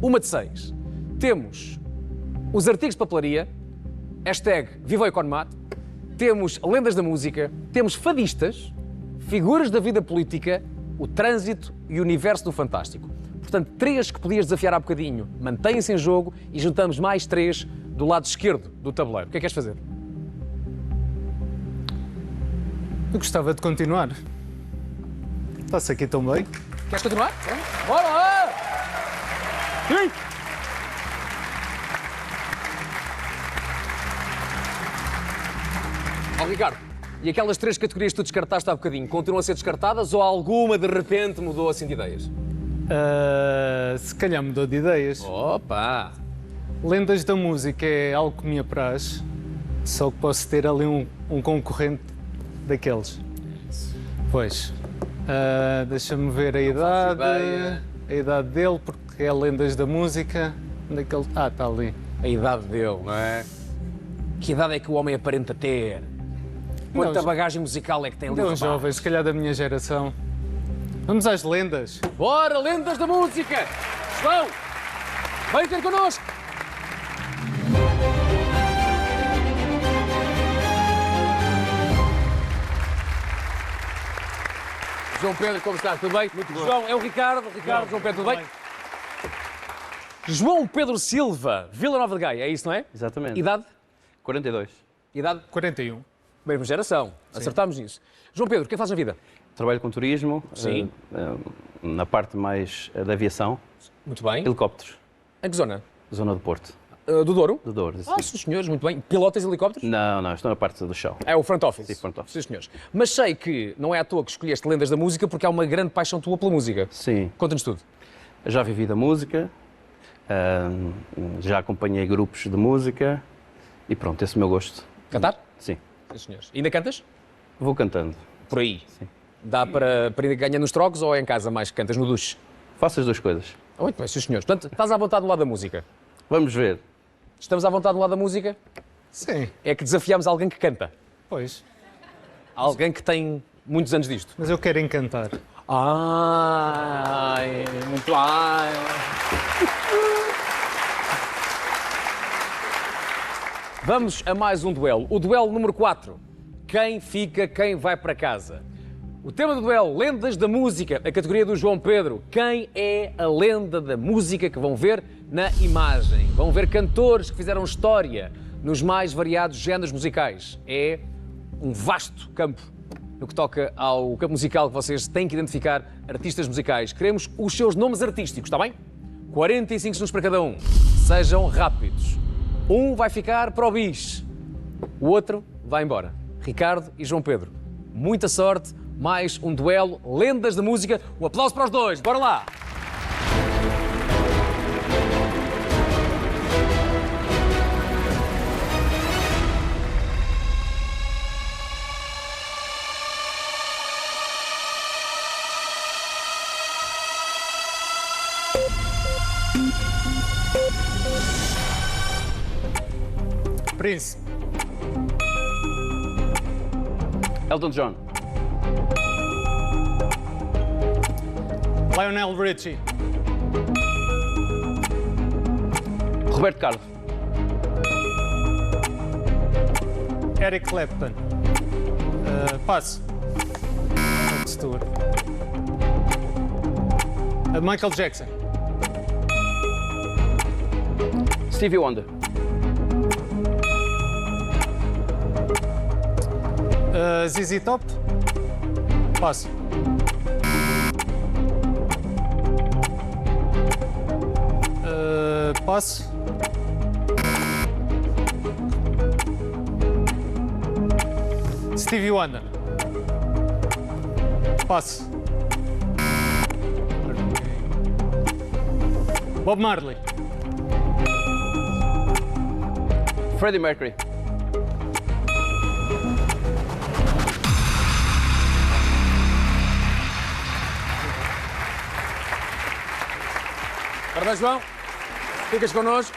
Uma de 6. Temos os artigos de papelaria, hashtag Viva o Economate, temos lendas da música, temos fadistas, figuras da vida política, o trânsito e o universo do fantástico. Portanto, 3 que podias desafiar há bocadinho mantêm-se em jogo e juntamos mais 3 do lado esquerdo do tabuleiro. O que é que queres fazer? Eu gostava de continuar. Está-se aqui tão bem. Queres continuar? Bora lá! Sim! Ó, Ricardo, e aquelas 3 categorias que tu descartaste há bocadinho, continuam a ser descartadas ou alguma de repente mudou assim de ideias? Se calhar mudou de ideias. Opa! Lendas da música é algo que me apraz, só que posso ter ali um concorrente daqueles. Pois. Deixa-me ver a idade. A idade dele, porque é lendas da música. Onde é que ele... está ali. A idade dele, não é? Que idade é que o homem aparenta ter? Quanta bagagem musical é que tem ali? Não, jovem, se calhar da minha geração. Vamos às lendas. Bora, lendas da música! João, vem ter connosco! João Pedro, como está? Tudo bem? Muito bom. João, é o Ricardo. Ricardo, João Pedro, tudo bem? João Pedro Silva, Vila Nova de Gaia, é isso, não é? Exatamente. Idade? 42. Idade? 41. Mesma geração. Sim. Acertámos nisso. João Pedro, o que é que faz na vida? Trabalho com turismo. Sim. Na parte mais da aviação. Muito bem. Helicópteros. Em que zona? Zona do Porto. Do Douro? Do Douro. Sim, senhores, muito bem. Pilotas helicópteros? Não, estou na parte do chão. É o front office? Sim, front office. Sim, senhores. Mas sei que não é à toa que escolheste lendas da música porque há uma grande paixão tua pela música. Sim. Conta-nos tudo. Já vivi da música, já acompanhei grupos de música e pronto, esse é o meu gosto. Cantar? Sim. Sim, senhores. E ainda cantas? Vou cantando. Por aí? Sim. Dá para ir ganhando nos trocos ou é em casa mais que cantas no duche? Faço as duas coisas. Muito bem, sim, senhores. Portanto, estás à vontade do lado da música? Vamos ver. Estamos à vontade do lado da música? Sim. É que desafiamos alguém que canta. Pois. Alguém que tem muitos anos disto. Mas eu quero encantar. Ai, muito bem. Vamos a mais um duelo. O duelo número 4. Quem fica, quem vai para casa? O tema do duelo, lendas da música, a categoria do João Pedro. Quem é a lenda da música que vão ver na imagem? Vão ver cantores que fizeram história nos mais variados géneros musicais. É um vasto campo no que toca ao campo musical que vocês têm que identificar artistas musicais. Queremos os seus nomes artísticos, está bem? 45 segundos para cada um. Sejam rápidos. Um vai ficar para o bis, o outro vai embora. Ricardo e João Pedro, muita sorte. Mais um duelo, lendas da música. Um aplauso para os dois, bora lá! Prince. Elton John. Lionel Richie. Roberto Carlos. Eric Clapton. Passo. Rod Stewart. Michael Jackson. Stevie Wonder. ZZ Top. Passo. Passo. Stevie Wonder. Passo. Bob Marley. Freddie Mercury. Parabéns, João. Ficas connosco.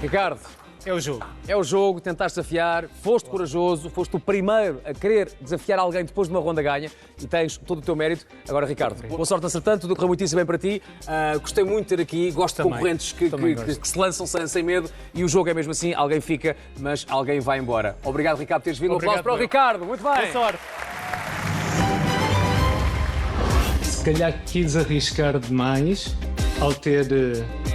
Ricardo. É o jogo. É o jogo, tentaste desafiar, foste corajoso, foste o primeiro a querer desafiar alguém depois de uma ronda ganha e tens todo o teu mérito. Agora, Ricardo, boa sorte acertando, tudo correu muitíssimo bem para ti. Gostei muito de ter aqui, gosto de concorrentes que se lançam sem medo e o jogo é mesmo assim, alguém fica, mas alguém vai embora. Obrigado, Ricardo, por teres vindo. Um aplauso para o Ricardo, muito bem. Boa sorte. Se calhar quis arriscar demais ao ter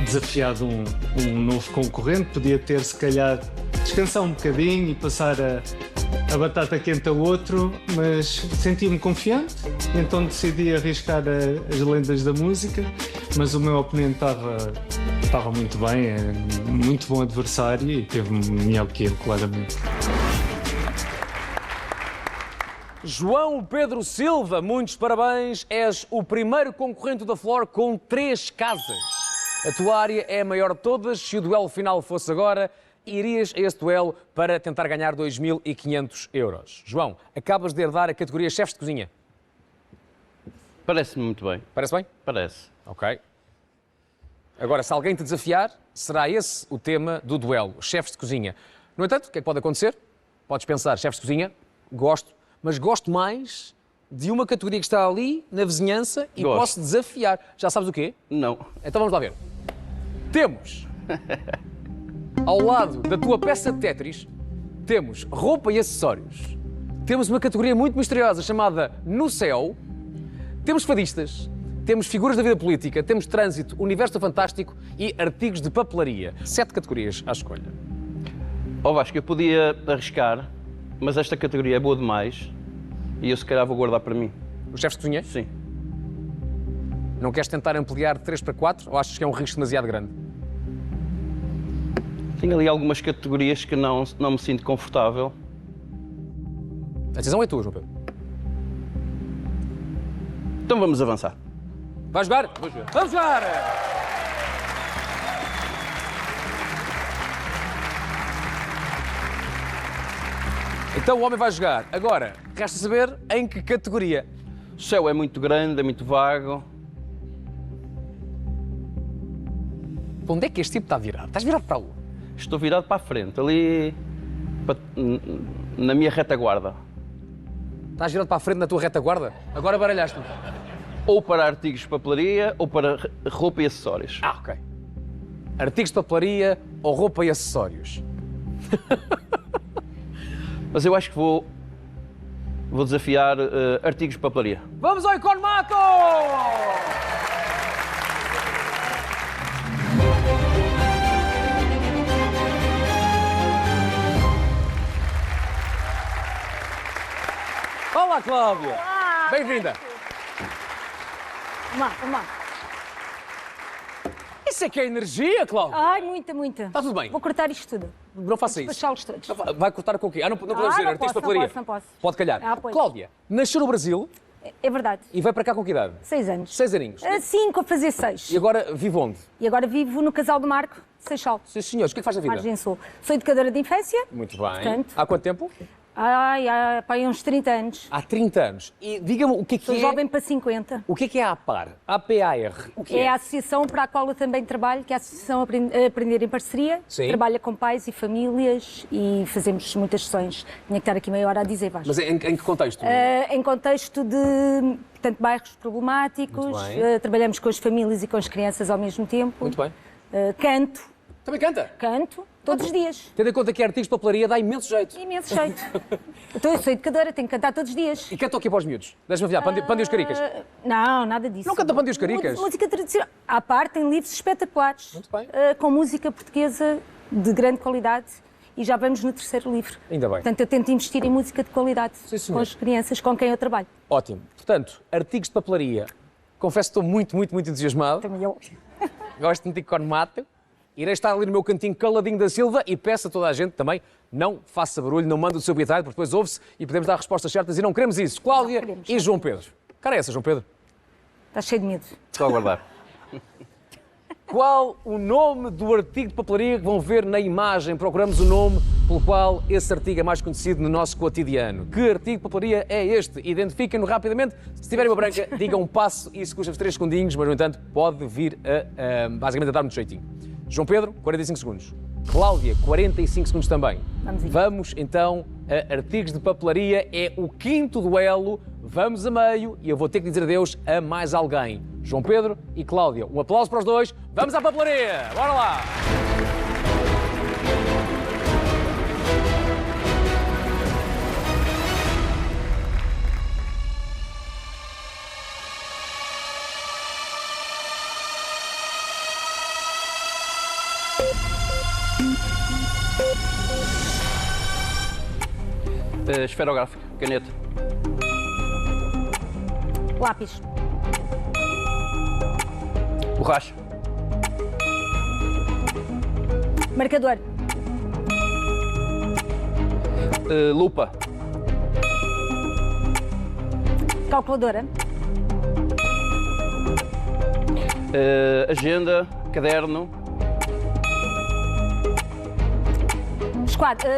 desafiado um novo concorrente. Podia ter, se calhar, descansar um bocadinho e passar a batata quente a outro, mas senti-me confiante, então decidi arriscar as lendas da música, mas o meu oponente estava muito bem, é muito bom adversário e teve melhor que eu, claramente. João Pedro Silva, muitos parabéns. És o primeiro concorrente da Flor com 3 casas. A tua área é a maior de todas. Se o duelo final fosse agora, irias a este duelo para tentar ganhar 2.500 euros. João, acabas de herdar a categoria chefes de cozinha. Parece-me muito bem. Parece bem? Parece. Ok. Agora, se alguém te desafiar, será esse o tema do duelo, chefes de cozinha. No entanto, o que é que pode acontecer? Podes pensar, chefes de cozinha, gosto, mas gosto mais de uma categoria que está ali, na vizinhança, e Gosto. posso desafiar. Já sabes o quê? Não. Então vamos lá ver. Temos, ao lado da tua peça de Tetris, temos roupa e acessórios. Temos uma categoria muito misteriosa chamada No Céu. Temos fadistas. Temos figuras da vida política. Temos trânsito, universo fantástico e artigos de papelaria. 7 categorias à escolha. Ó Vasco, eu podia arriscar, mas esta categoria é boa demais e eu se calhar vou guardar para mim. Os chefes de cozinha? Sim. Não queres tentar ampliar de 3 para 4 ou achas que é um risco demasiado grande? Tenho ali algumas categorias que não me sinto confortável. A decisão é tua, João Pedro. Então vamos avançar. Vais jogar? Vou jogar. Vamos jogar! Então o homem vai jogar. Agora, resta saber em que categoria. O céu é muito grande, é muito vago. Para onde é que este tipo está virado? Estás virado para a lua? Estou virado para a frente, ali na minha retaguarda. Estás virado para a frente na tua retaguarda? Agora baralhaste-me. Ou para artigos de papelaria ou para roupa e acessórios. Ah, ok. Artigos de papelaria ou roupa e acessórios. Mas eu acho que vou desafiar artigos de papelaria. Vamos ao Economato! Olá, Cláudia! Olá! Bem-vinda! Vamos lá. Isso é que é energia, Cláudia! Ai, muita. Está tudo bem? Vou cortar isto tudo. Não faça isso. Despachá-los todos. Vai cortar com o quê? Não podemos dizer não artigos de posso, papelaria. não posso. Pode calhar. Pois. Cláudia, nasceu no Brasil É verdade. e veio para cá com que idade? 6 anos. 6 aninhos. 5 a fazer 6. E agora vive onde? E agora vivo no Casal do Marco, Seixal. Sim, senhores. O que é que faz da vida? Margem Sul. Sou educadora de infância. Muito bem. Portanto. Há quanto tempo? Há uns 30 anos. Há 30 anos. E diga-me o que é que Sou é... jovem para 50. O que é a APAR? APAR? O que É a associação para a qual eu também trabalho, que é a Associação Aprender em Parceria. Sim. Trabalha com pais e famílias e fazemos muitas sessões. Tinha que estar aqui meia hora a dizer, Vasco. Mas em que contexto? Em contexto de, portanto, bairros problemáticos, Muito bem. trabalhamos com as famílias e com as crianças ao mesmo tempo. Muito bem. Canto, Também canta? todos os dias. Tendo em conta que artigos de papelaria dá imenso jeito. Imenso jeito. Então, eu sou educadora, tenho que cantar todos os dias. E canta aqui para os miúdos? Deixa-me aviar, Pande os Caricas. Não, nada disso. Não canta Pande os Caricas? Música tradicional. À parte, tem livros espetaculares. Muito bem. Com música portuguesa de grande qualidade. E já vamos no 3º livro. Ainda bem. Portanto, eu tento investir em música de qualidade Sim, senhor. com as crianças com quem eu trabalho. Ótimo. Portanto, artigos de papelaria. Confesso que estou muito entusiasmado. Também eu. Gosto de Economato. Irei estar ali no meu cantinho caladinho da Silva e peço a toda a gente também, não faça barulho, não mande o seu bitite, porque depois ouve-se e podemos dar respostas certas e não queremos isso. Cláudia queremos. e João Pedro. Cara é essa, João Pedro? Está cheio de medo. Estou a aguardar. Qual o nome do artigo de papelaria que vão ver na imagem? Procuramos o nome pelo qual esse artigo é mais conhecido no nosso cotidiano. Que artigo de papelaria é este? Identifiquem-no rapidamente. Se tiverem uma branca, digam um passo e isso custa-vos 3 segundinhos, mas no entanto pode vir basicamente a dar-me de jeitinho. João Pedro, 45 segundos. Cláudia, 45 segundos também. Vamos então a artigos de papelaria. É o 5º duelo. Vamos a meio e eu vou ter que dizer adeus a mais alguém. João Pedro e Cláudia. Um aplauso para os dois. Vamos à papelaria. Bora lá. Esferográfica, caneta. Lápis. Borracha. Marcador. Lupa. Calculadora. Agenda. Caderno. Esquadro.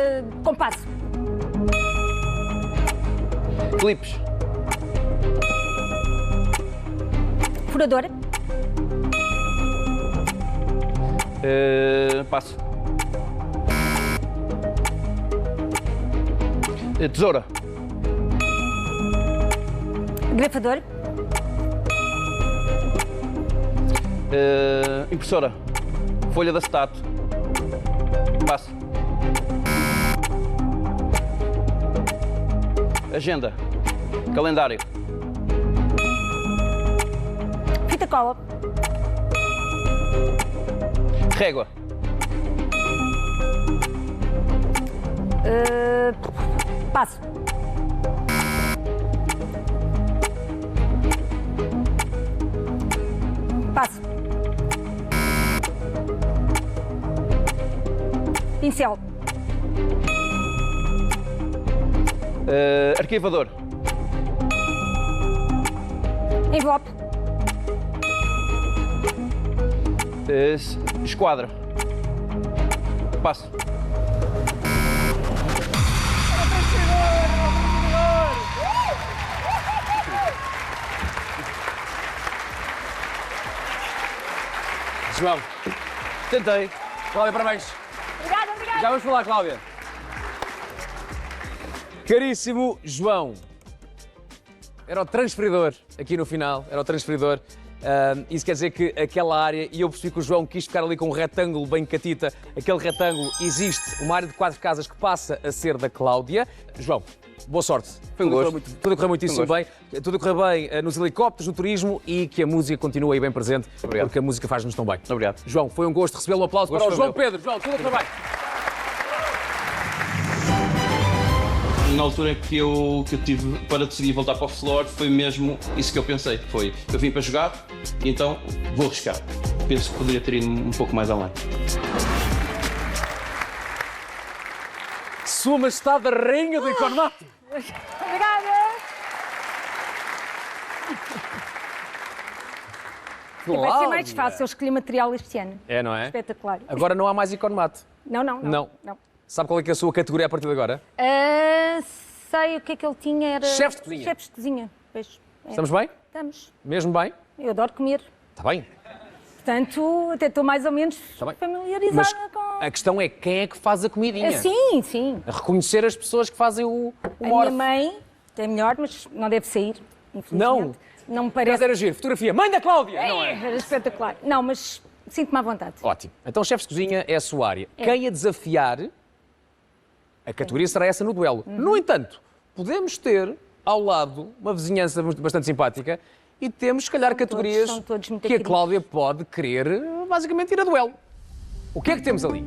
Compasso. Clipes. Furador. Passo. Tesoura. Grafador. Impressora. Folha de acetato. Passo. Agenda. Calendário. Fita cola. Régua. Passo. Passo. Pincel. Arquivador. Envelope. Esquadra. Passo. João, Tentei. Cláudia, parabéns. Obrigada, obrigada. Já vamos falar, Cláudia. Caríssimo João, era o transferidor aqui no final, era o transferidor. Isso quer dizer que aquela área, e eu percebi que o João quis ficar ali com um retângulo bem catita, aquele retângulo existe, uma área de 4 casas que passa a ser da Cláudia. João, boa sorte. Foi um gosto. Tudo correu muitíssimo bem. Tudo a correr bem nos helicópteros, no turismo e que a música continue aí bem presente, Obrigado. porque a música faz-nos tão bem. Obrigado. João, foi um gosto recebê-lo. Um aplauso para o João Pedro. João, tudo a correr bem. Na altura que eu tive para decidir voltar para o Flor, foi mesmo isso que eu pensei. Foi, eu vim para jogar, então vou arriscar. Penso que poderia ter ido um pouco mais além. Sua Majestade a Rainha do Economato. Obrigada. Vai ser mais fácil, eu escolhi material este ano. É, não é? Espetacular. Agora não há mais Economato. Não. Sabe qual é que é a sua categoria a partir de agora? Sei o que é que ele tinha, era... Chefes de cozinha. Chefes de cozinha, pois. É. Estamos bem? Estamos. Mesmo bem? Eu adoro comer. Está bem. Portanto, até estou mais ou menos bem. familiarizada Mas com... a questão é quem é que faz a comidinha? Sim. A reconhecer as pessoas que fazem o A morfe. minha mãe é melhor, mas não deve sair, infelizmente. Não me Mas parece... era giro. Fotografia. Mãe da Cláudia! Não é? Era espetacular. Não, mas sinto-me à vontade. Ótimo. Então, chefes de cozinha é a sua área. Quem a desafiar, a categoria será essa no duelo. No entanto, podemos ter ao lado uma vizinhança bastante simpática e temos, se calhar, categorias são todos muito que a Cláudia pode querer, basicamente, ir a duelo. O que é que temos ali?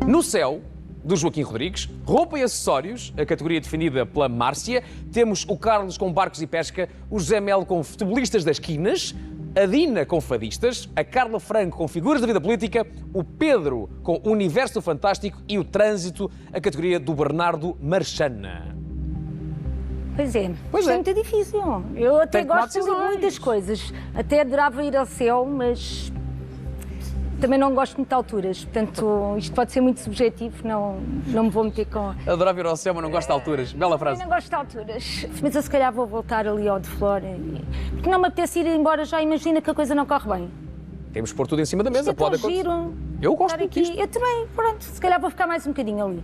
No céu, do Joaquim Rodrigues, roupa e acessórios, a categoria definida pela Márcia. Temos o Carlos com barcos e pesca, o José Melo com futebolistas das quinas, a Dina com fadistas, a Carla Franco com figuras da vida política, o Pedro com o universo do fantástico e o trânsito, a categoria do Bernardo Marchana. Pois é. Pois Isto é. é muito difícil. Eu até Tem que tomar gosto de decisões. muitas coisas. Até adorava ir ao céu, mas também não gosto muito de alturas. Portanto, isto pode ser muito subjetivo, não me vou meter com... Adorava ir ao céu, mas não gosto de alturas. Bela Eu frase. não gosto de alturas, mas eu se calhar vou voltar ali ao de Flor, porque não me apetece ir embora, já imagina que a coisa não corre bem. Temos que pôr tudo em cima da mesa, Isto é pode tão acontecer. giro. Eu gosto Estar muito disto. Eu também, pronto, se calhar vou ficar mais um bocadinho ali.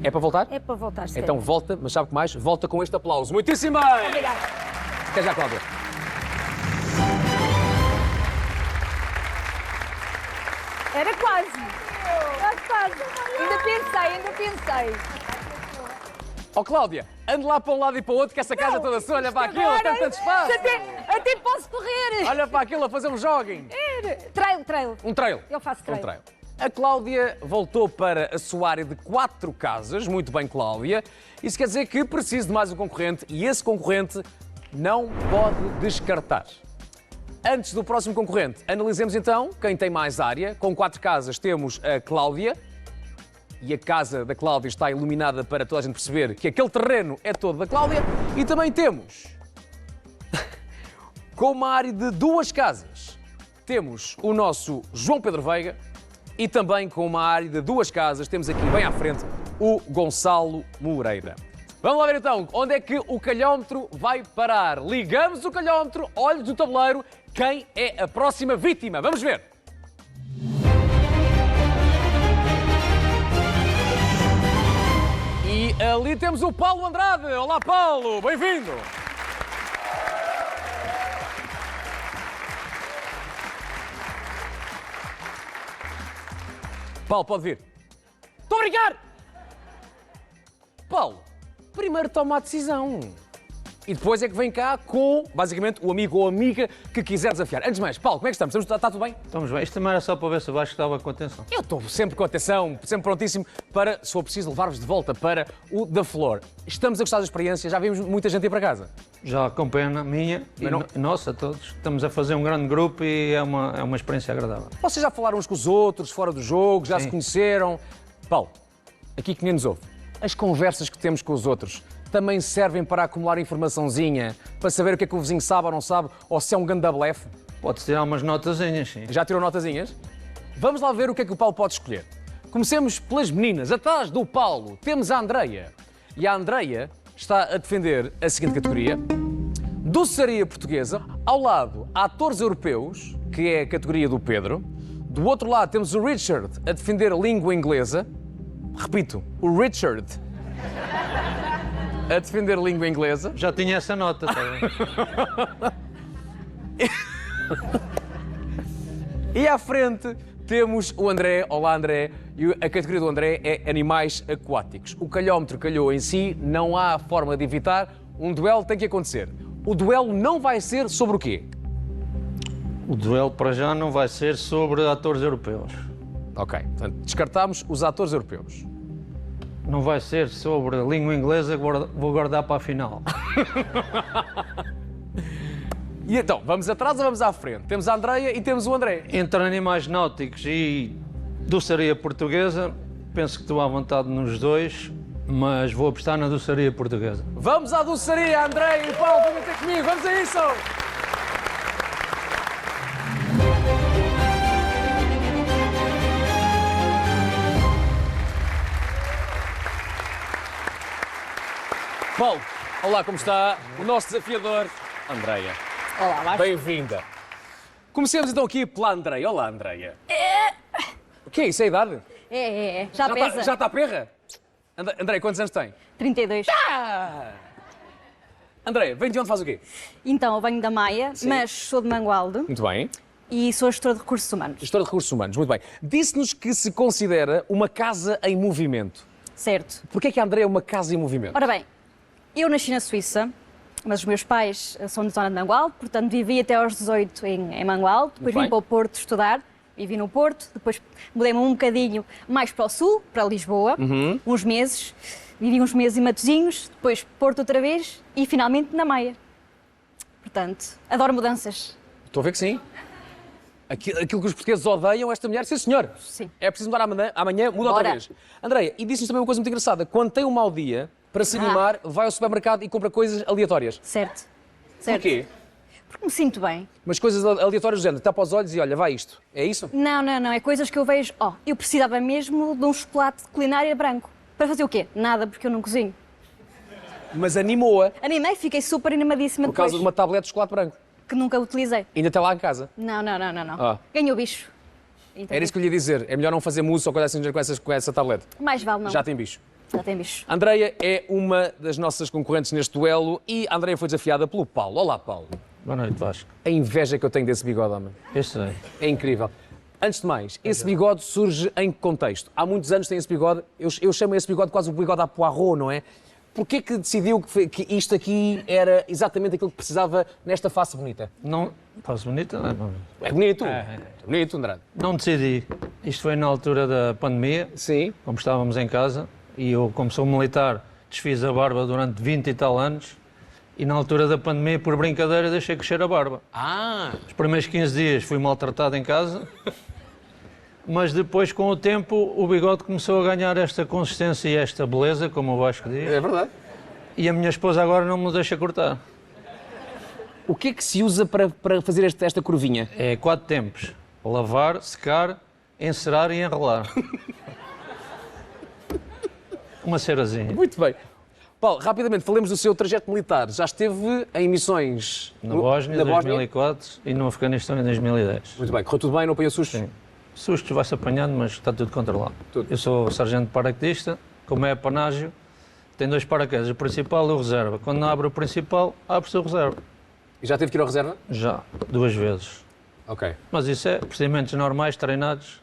É para voltar? É para voltar, se Então calhar. volta, mas sabe o que mais? Volta com este aplauso. Muitíssimo bem! Obrigada. Até já, Cláudia. Era quase. Era quase. Ainda pensei. Ó Cláudia, ande lá para um lado e para o outro, que essa casa toda sua, olha para aquilo, tem tanto espaço. Até posso correr. Olha para aquilo a fazer um jogging. Trail. Um trail. Eu faço trail. Um trail. A Cláudia voltou para a sua área de 4 casas. Muito bem, Cláudia. Isso quer dizer que precisa de mais um concorrente e esse concorrente não pode descartar. Antes do próximo concorrente, analisemos então quem tem mais área. Com 4 casas temos a Cláudia. E a casa da Cláudia está iluminada para toda a gente perceber que aquele terreno é todo da Cláudia. E também temos, com uma área de 2 casas, temos o nosso João Pedro Veiga e também com uma área de 2 casas. Temos aqui bem à frente o Gonçalo Moreira. Vamos lá ver então onde é que o calhómetro vai parar. Ligamos o calhómetro, olhos do tabuleiro, quem é a próxima vítima? Vamos ver. E ali temos o Paulo Andrade. Olá, Paulo, bem-vindo. Paulo, pode vir. Estou a brincar! Paulo, primeiro toma a decisão. E depois é que vem cá com, basicamente, o amigo ou amiga que quiser desafiar. Antes de mais, Paulo, como é que estamos? Está tudo bem? Estamos bem. Isto também era só para ver se abaixo estava com atenção. Eu estou sempre com atenção, sempre prontíssimo para, se for preciso, levar-vos de volta para o The Floor. Estamos a gostar da experiência, já vimos muita gente ir para casa. Já com pena minha e nossa, todos. Estamos a fazer um grande grupo e é uma experiência agradável. Vocês já falaram uns com os outros, fora do jogo, já se conheceram. Paulo, aqui que nem nos ouve, as conversas que temos com os outros também servem para acumular informaçãozinha, para saber o que é que o vizinho sabe ou não sabe, ou se é um ganda blefe? Pode-se tirar umas notazinhas, sim. Já tirou notazinhas? Vamos lá ver o que é que o Paulo pode escolher. Comecemos pelas meninas. Atrás do Paulo temos a Andreia. E a Andreia está a defender a seguinte categoria: doçaria portuguesa. Ao lado, atores europeus, que é a categoria do Pedro. Do outro lado temos o Richard a defender a língua inglesa. Repito, o Richard a defender a língua inglesa. Já tinha essa nota, está bem? E à frente temos o André. Olá, André. E a categoria do André é animais aquáticos. O calhómetro calhou em si, não há forma de evitar. Um duelo tem que acontecer. O duelo não vai ser sobre o quê? O duelo para já não vai ser sobre atores europeus. Ok, portanto, descartamos os atores europeus. Não vai ser sobre a língua inglesa, vou guardar para a final. E então, vamos atrás ou vamos à frente? Temos a Andreia e temos o André. Entre animais náuticos e doçaria portuguesa, penso que estou à vontade nos dois, mas vou apostar na doçaria portuguesa. Vamos à doçaria, André e o Paulo, vem ter comigo, vamos a isso! Paulo, olá, como está? O nosso desafiador, Andreia. Olá, Vasco. Bem-vinda. Comecemos então aqui pela Andreia. Olá, Andreia. O que é isso? É a idade? É. Já pesa. Já está a perra? Andreia, quantos anos tem? 32. Andreia, vem de onde faz o quê? Então, eu venho da Maia, mas sou de Mangualde Muito bem. e sou gestora de recursos humanos. Gestora de recursos humanos, muito bem. Disse-nos que se considera uma casa em movimento. Certo. Porquê é que a Andreia é uma casa em movimento? Ora bem, eu nasci na Suíça, mas os meus pais são de zona de Mangualde, portanto vivi até aos 18 em Mangualde, depois Muito vim para o Porto estudar, vivi no Porto, depois mudei-me um bocadinho mais para o sul, para Lisboa, uns meses, vivi uns meses em Matosinhos, depois Porto outra vez e finalmente na Maia. Portanto, adoro mudanças. Estou a ver que sim. Aquilo que os portugueses odeiam, esta mulher, sim senhor. Sim. É preciso mudar amanhã muda outra Bora. vez. Andreia, e disse-nos também uma coisa muito engraçada. Quando tem um mau dia, para se animar, vai ao supermercado e compra coisas aleatórias. Certo. Porquê? Porque me sinto bem. Mas coisas aleatórias do género, tapa os olhos e olha, vai isto. É isso? Não, é coisas que eu vejo, eu precisava mesmo de um chocolate de culinária branco. Para fazer o quê? Nada, porque eu não cozinho. Mas animou-a Animei, fiquei super animadíssima por causa depois, de uma tablete de chocolate branco. que nunca utilizei. Ainda está lá em casa. Não. Ah. Ganhei o bicho. Então, Era isso que eu lhe ia dizer. É melhor não fazer mousse ou coisa assim com essa tablete. mais vale não. Já tem bicho. Já tem bicho. A Andreia é uma das nossas concorrentes neste duelo e a Andreia foi desafiada pelo Paulo. Olá, Paulo. Boa noite, Vasco. A inveja que eu tenho desse bigode, homem. Eu sei. É incrível. Antes de mais, esse bigode surge em que contexto? Há muitos anos tem esse bigode, eu chamo esse bigode quase o bigode à Poirot, não é? Porquê que decidiu que isto aqui era exatamente aquilo que precisava nesta face bonita? Não. Face bonita? Não. É bonito. É bonito, Andrade. Não decidi. Isto foi na altura da pandemia. Sim. Como estávamos em casa e eu, como sou militar, desfiz a barba durante 20 e tal anos e na altura da pandemia, por brincadeira, deixei crescer a barba. Os primeiros 15 dias fui maltratado em casa, mas depois, com o tempo, o bigode começou a ganhar esta consistência e esta beleza, como o Vasco diz. É verdade. E a minha esposa agora não me deixa cortar. O que é que se usa para fazer esta curvinha? É 4 tempos. Lavar, secar, encerar e enrolar. Uma cerazinha. Muito bem. Paulo, rapidamente, falemos do seu trajeto militar. Já esteve em missões Na Bósnia, em 2004 e no Afeganistão em 2010. Muito bem. Correu tudo bem? Não apanhou sustos? Sim. Sustos vai-se apanhando, mas está tudo controlado. Eu sou sargento de paraquedista, como é apanágio, tem 2 paraquedas, o principal e o reserva. Quando não abre o principal, abre-se o reserva. E já teve que ir ao reserva? Já, 2 vezes. Ok. Mas isso é procedimentos normais, treinados,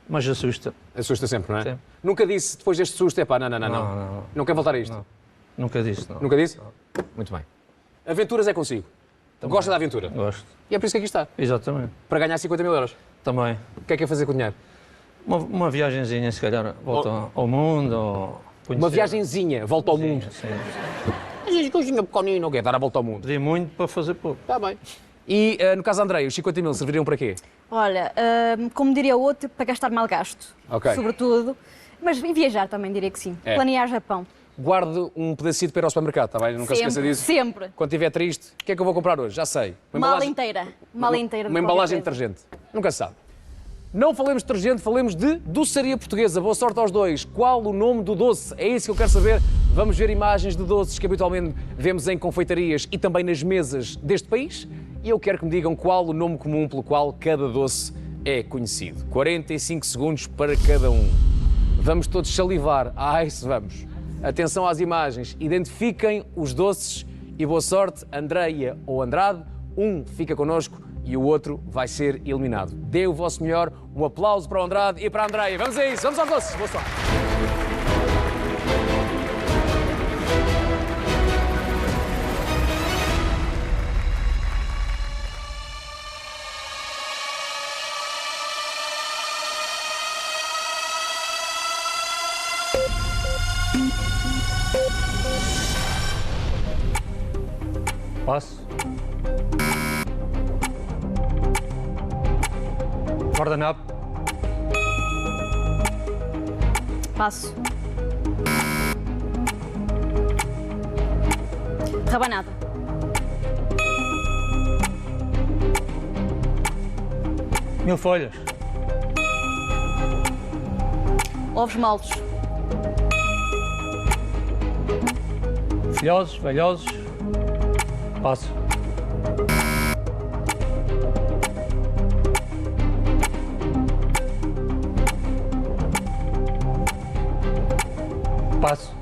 mas assusta. Assusta sempre, não é? Sim. Nunca disse, depois deste susto, não. Não quer voltar a isto? Não. Nunca disse, não. Nunca disse? Não. Muito bem. Aventuras é consigo? Também. Gosta da aventura? Gosto. E é por isso que aqui está. Exatamente. Para ganhar 50 mil euros. Também. O que é que é fazer com o dinheiro? Uma viagenzinha, se calhar, volta ao mundo, ou conhecer. Uma viagenzinha, volta ao mundo. Sim. Mas isto coisinha pequenina, não quer dar a volta ao mundo. Pedi muito para fazer pouco. Está bem. E no caso Andrei, os 50 mil serviriam para quê? Olha, como diria o outro, para gastar mal gasto. Ok. Sobretudo. Mas e viajar também diria que sim. É. Planear Japão. Guarde um pedacito para ir ao supermercado, está bem? Nunca se esqueça disso. Sempre. Quando estiver triste, o que é que eu vou comprar hoje? Já sei. Mala inteira. Mala inteira. Uma embalagem de detergente. Nunca se sabe. Não falemos de detergente, falemos de doçaria portuguesa. Boa sorte aos dois. Qual o nome do doce? É isso que eu quero saber. Vamos ver imagens de doces que habitualmente vemos em confeitarias e também nas mesas deste país. E eu quero que me digam qual o nome comum pelo qual cada doce é conhecido. 45 segundos para cada um. Vamos todos salivar. Ai, se vamos. Atenção às imagens. Identifiquem os doces e boa sorte, Andreia ou Andrade. Um fica connosco e o outro vai ser eliminado. Dê o vosso melhor. Um aplauso para o Andrade e para a Andreia. Vamos a isso. Vamos aos doces. Boa sorte. Passo. Guardanapo. Passo. Rabanada. Mil folhas. Ovos moles. Filhosos, velhosos. Passo. Passo.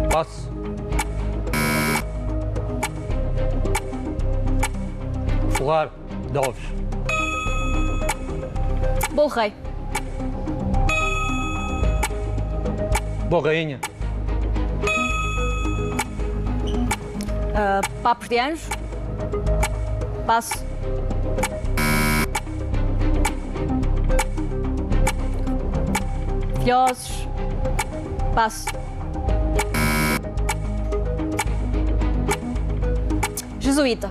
Passo. Folar de ovos. Bolo rei. Boa rainha. Papos de anjo. Passo. Filhosos. Passo. Jesuíta.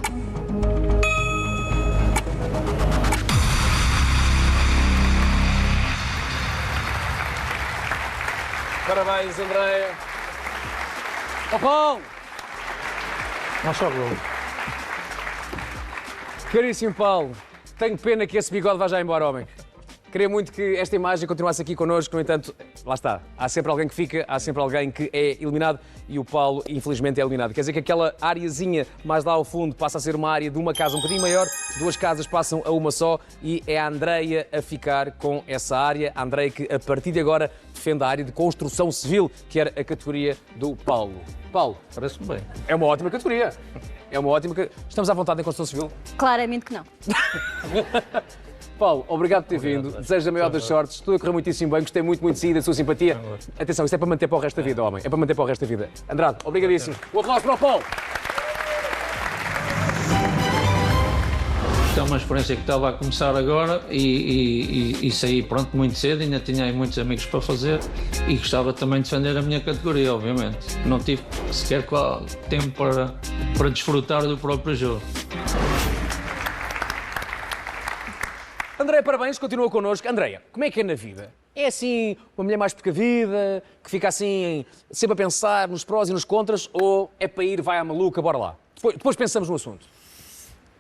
Parabéns, Andreia. Ó Paulo! Não só Globo. Caríssimo Paulo, tenho pena que esse bigode vá já embora, homem. Queria muito que esta imagem continuasse aqui connosco, no entanto, lá está. Há sempre alguém que fica, há sempre alguém que é eliminado e o Paulo, infelizmente, é eliminado. Quer dizer que aquela areazinha mais lá ao fundo passa a ser uma área de uma casa um bocadinho maior, 2 casas passam a uma só e é a Andreia a ficar com essa área. A Andreia que, a partir de agora, defende a área de construção civil, que era a categoria do Paulo. Paulo, Parece-me bem. é uma ótima categoria. É uma ótima... Estamos à vontade em construção civil? Claramente que não. Paulo, obrigado por ter vindo. Desejo a maior das sortes. Tudo a correr muitíssimo bem. Gostei muito de si e da sua simpatia. Atenção, isto é para manter para o resto da vida, homem. É para manter para o resto da vida. Andrade, obrigadíssimo. Um aplauso para o Paulo. Isto é uma experiência que estava a começar agora e saí pronto muito cedo, ainda tinha aí muitos amigos para fazer e gostava também de defender a minha categoria, obviamente. Não tive sequer tempo para desfrutar do próprio jogo. Andréia, parabéns, continua connosco. Andréia, como é que é na vida? É assim, uma mulher mais precavida, que fica assim, sempre a pensar nos prós e nos contras, ou é para ir, vai à maluca, bora lá? Depois pensamos no assunto.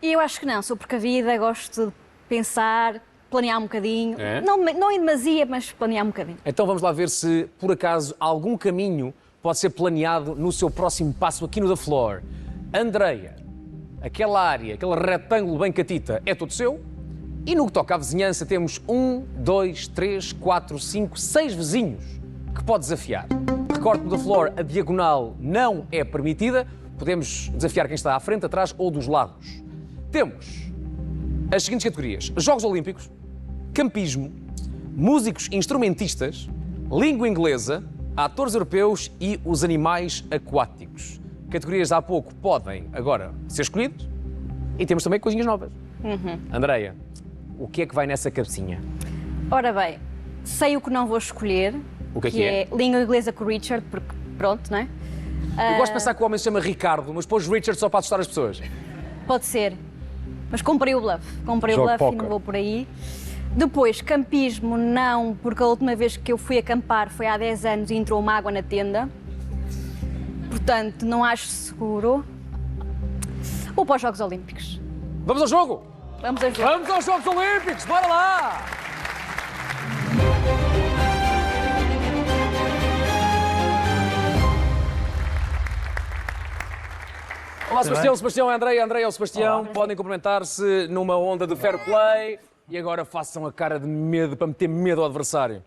E eu acho que não, sou precavida, gosto de pensar, planear um bocadinho. É? Não em demasia, mas planear um bocadinho. Então vamos lá ver se, por acaso, algum caminho pode ser planeado no seu próximo passo aqui no The Floor. Andreia, aquela área, aquele retângulo bem catita, é todo seu. E no que toca à vizinhança, temos 1, 2, 3, 4, 5, 6 vizinhos que pode desafiar. Recordo no The Floor, a diagonal não é permitida. Podemos desafiar quem está à frente, atrás ou dos lados. Temos as seguintes categorias: Jogos Olímpicos, Campismo, Músicos instrumentistas, Língua inglesa, Atores europeus e os animais aquáticos. Categorias de há pouco podem agora ser escolhidas e temos também coisinhas novas. Andreia, o que é que vai nessa cabecinha? Ora bem, sei o que não vou escolher. O que é? Língua inglesa com o Richard, porque pronto, não é? Eu gosto de pensar que o homem se chama Ricardo, mas pôs Richard só para assustar as pessoas. Pode ser. Mas comprei o bluff. Comprei o bluff e não vou por aí. Depois, campismo não, porque a última vez que eu fui acampar foi há 10 anos e entrou uma água na tenda. Portanto, não acho seguro. Vou para os Jogos Olímpicos. Vamos ao jogo? Vamos aos Jogos. Vamos aos Jogos Olímpicos, bora lá! Olá, Sebastião, Sebastião, Andreia, Andreia é o Sebastião. Olá. Podem cumprimentar-se numa onda de fair play. E agora façam a cara de medo para meter medo ao adversário.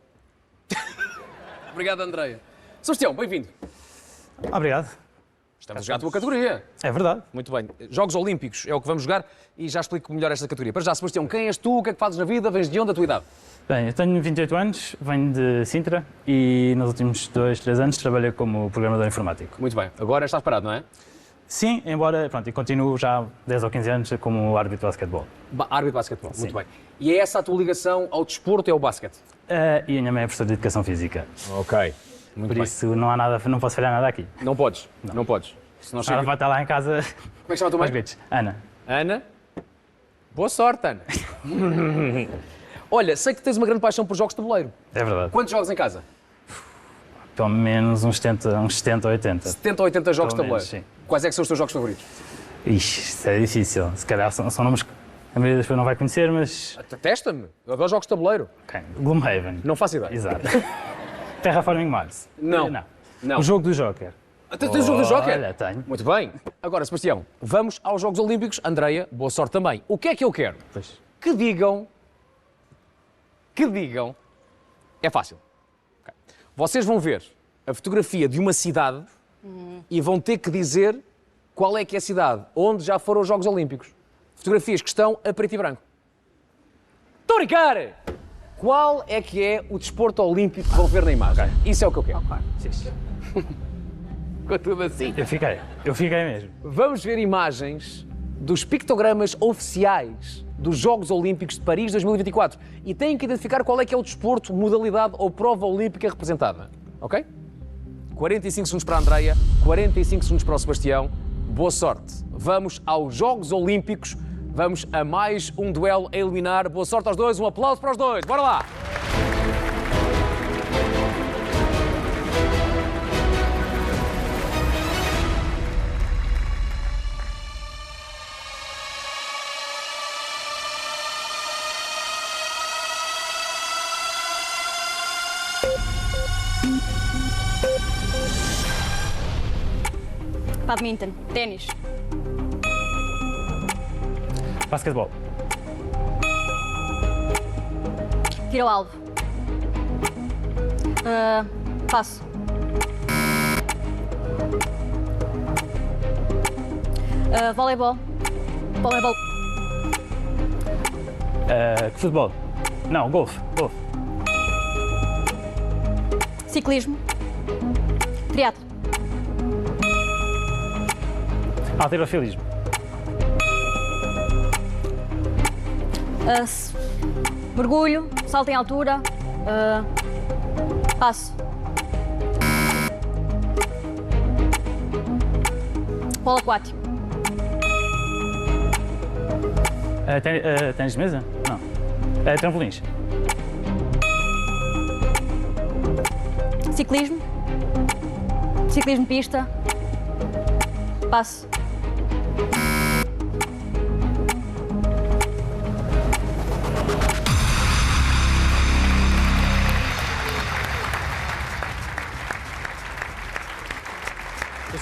Obrigado, Andreia. Sebastião, bem-vindo. Obrigado. Estamos a jogar a tua categoria. É verdade. Muito bem. Jogos Olímpicos é o que vamos jogar e já explico melhor esta categoria. Para já, Sebastião, quem és tu? O que é que fazes na vida? Vens de onde? A tua idade? Bem, eu tenho 28 anos, venho de Sintra e nos últimos 2, 3 anos trabalhei como programador informático. Muito bem. Agora estás parado, não é? Sim, embora, pronto, e continuo já 10 ou 15 anos como árbitro de basquetebol. Árbitro de basquetebol, Sim. muito bem. E é essa a tua ligação ao desporto e ao basquete? E a minha mãe é professora de Educação Física. Ok, muito Por bem. isso não há nada, não posso falhar nada aqui. Não podes, não podes. Senão Ela vai estar lá em casa. Como é que chama a tua mãe? gritos. Ana. Ana? Boa sorte, Ana. Olha, sei que tens uma grande paixão por jogos de tabuleiro. É verdade. Quantos jogos em casa? Pelo menos uns 70 ou 80. 70 ou 80 jogos de Pelo tabuleiro? menos, sim. Quais é que são os teus jogos favoritos? Ixi, isso é difícil. Se calhar são nomes que a maioria das pessoas não vai conhecer, mas... Testa-me. Eu adoro jogos de tabuleiro. Okay. Gloomhaven. Não faço ideia. Exato. Terraforming Mars. Não. O jogo do Joker. Tens o jogo do Joker? Olha, tenho. Muito bem. Agora, Sebastião, vamos aos Jogos Olímpicos. Andreia, boa sorte também. O que é que eu quero? Pois. Que digam... É fácil. Okay. Vocês vão ver a fotografia de uma cidade e vão ter que dizer qual é que é a cidade onde já foram os Jogos Olímpicos. Fotografias que estão a preto e branco. Estou a brincar! Qual é que é o desporto olímpico que vão ver na imagem? Okay. Isso é o que eu quero. Com tudo assim. Eu fiquei mesmo. Vamos ver imagens dos pictogramas oficiais dos Jogos Olímpicos de Paris 2024 e têm que identificar qual é que é o desporto, modalidade ou prova olímpica representada. Ok? 45 segundos para a Andreia, 45 segundos para o Sebastião. Boa sorte. Vamos aos Jogos Olímpicos. Vamos a mais um duelo a eliminar. Boa sorte aos dois. Um aplauso para os dois. Bora lá! Badminton, ténis, Basquetebol. tiro ao alvo. Passo. Voleibol. Voleibol. Futebol. Não, golfe. Ciclismo. Triatlo. Halterofilismo. Mergulho, salto em altura. Passo. Polo aquático. Ténis de mesa? Não. Trampolins. Ciclismo. Ciclismo pista. Passo.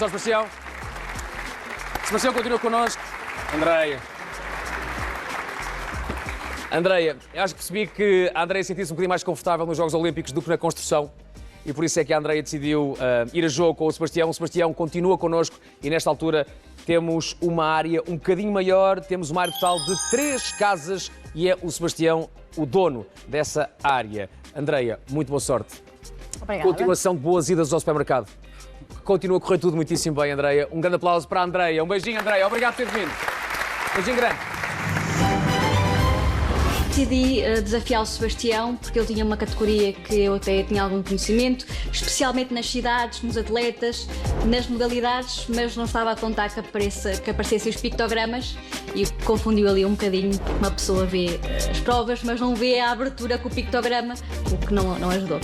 ao Sebastião. Sebastião continua connosco. Andreia, eu acho que percebi que a Andreia sentia-se um bocadinho mais confortável nos Jogos Olímpicos do que na construção. E por isso é que a Andreia decidiu ir a jogo com o Sebastião. O Sebastião continua connosco e nesta altura temos uma área um bocadinho maior. Temos uma área total de 3 casas e é o Sebastião o dono dessa área. Andreia, muito boa sorte. Obrigada. Continuação de boas idas ao supermercado. Continua a correr tudo muitíssimo bem, Andreia. Um grande aplauso para a Andreia. Um beijinho, Andreia. Obrigado por ter vindo. Beijinho grande. Decidi desafiar o Sebastião porque ele tinha uma categoria que eu até tinha algum conhecimento, especialmente nas cidades, nos atletas, nas modalidades, mas não estava a contar que aparecessem os pictogramas e confundiu ali um bocadinho. Uma pessoa vê as provas, mas não vê a abertura com o pictograma, o que não ajudou.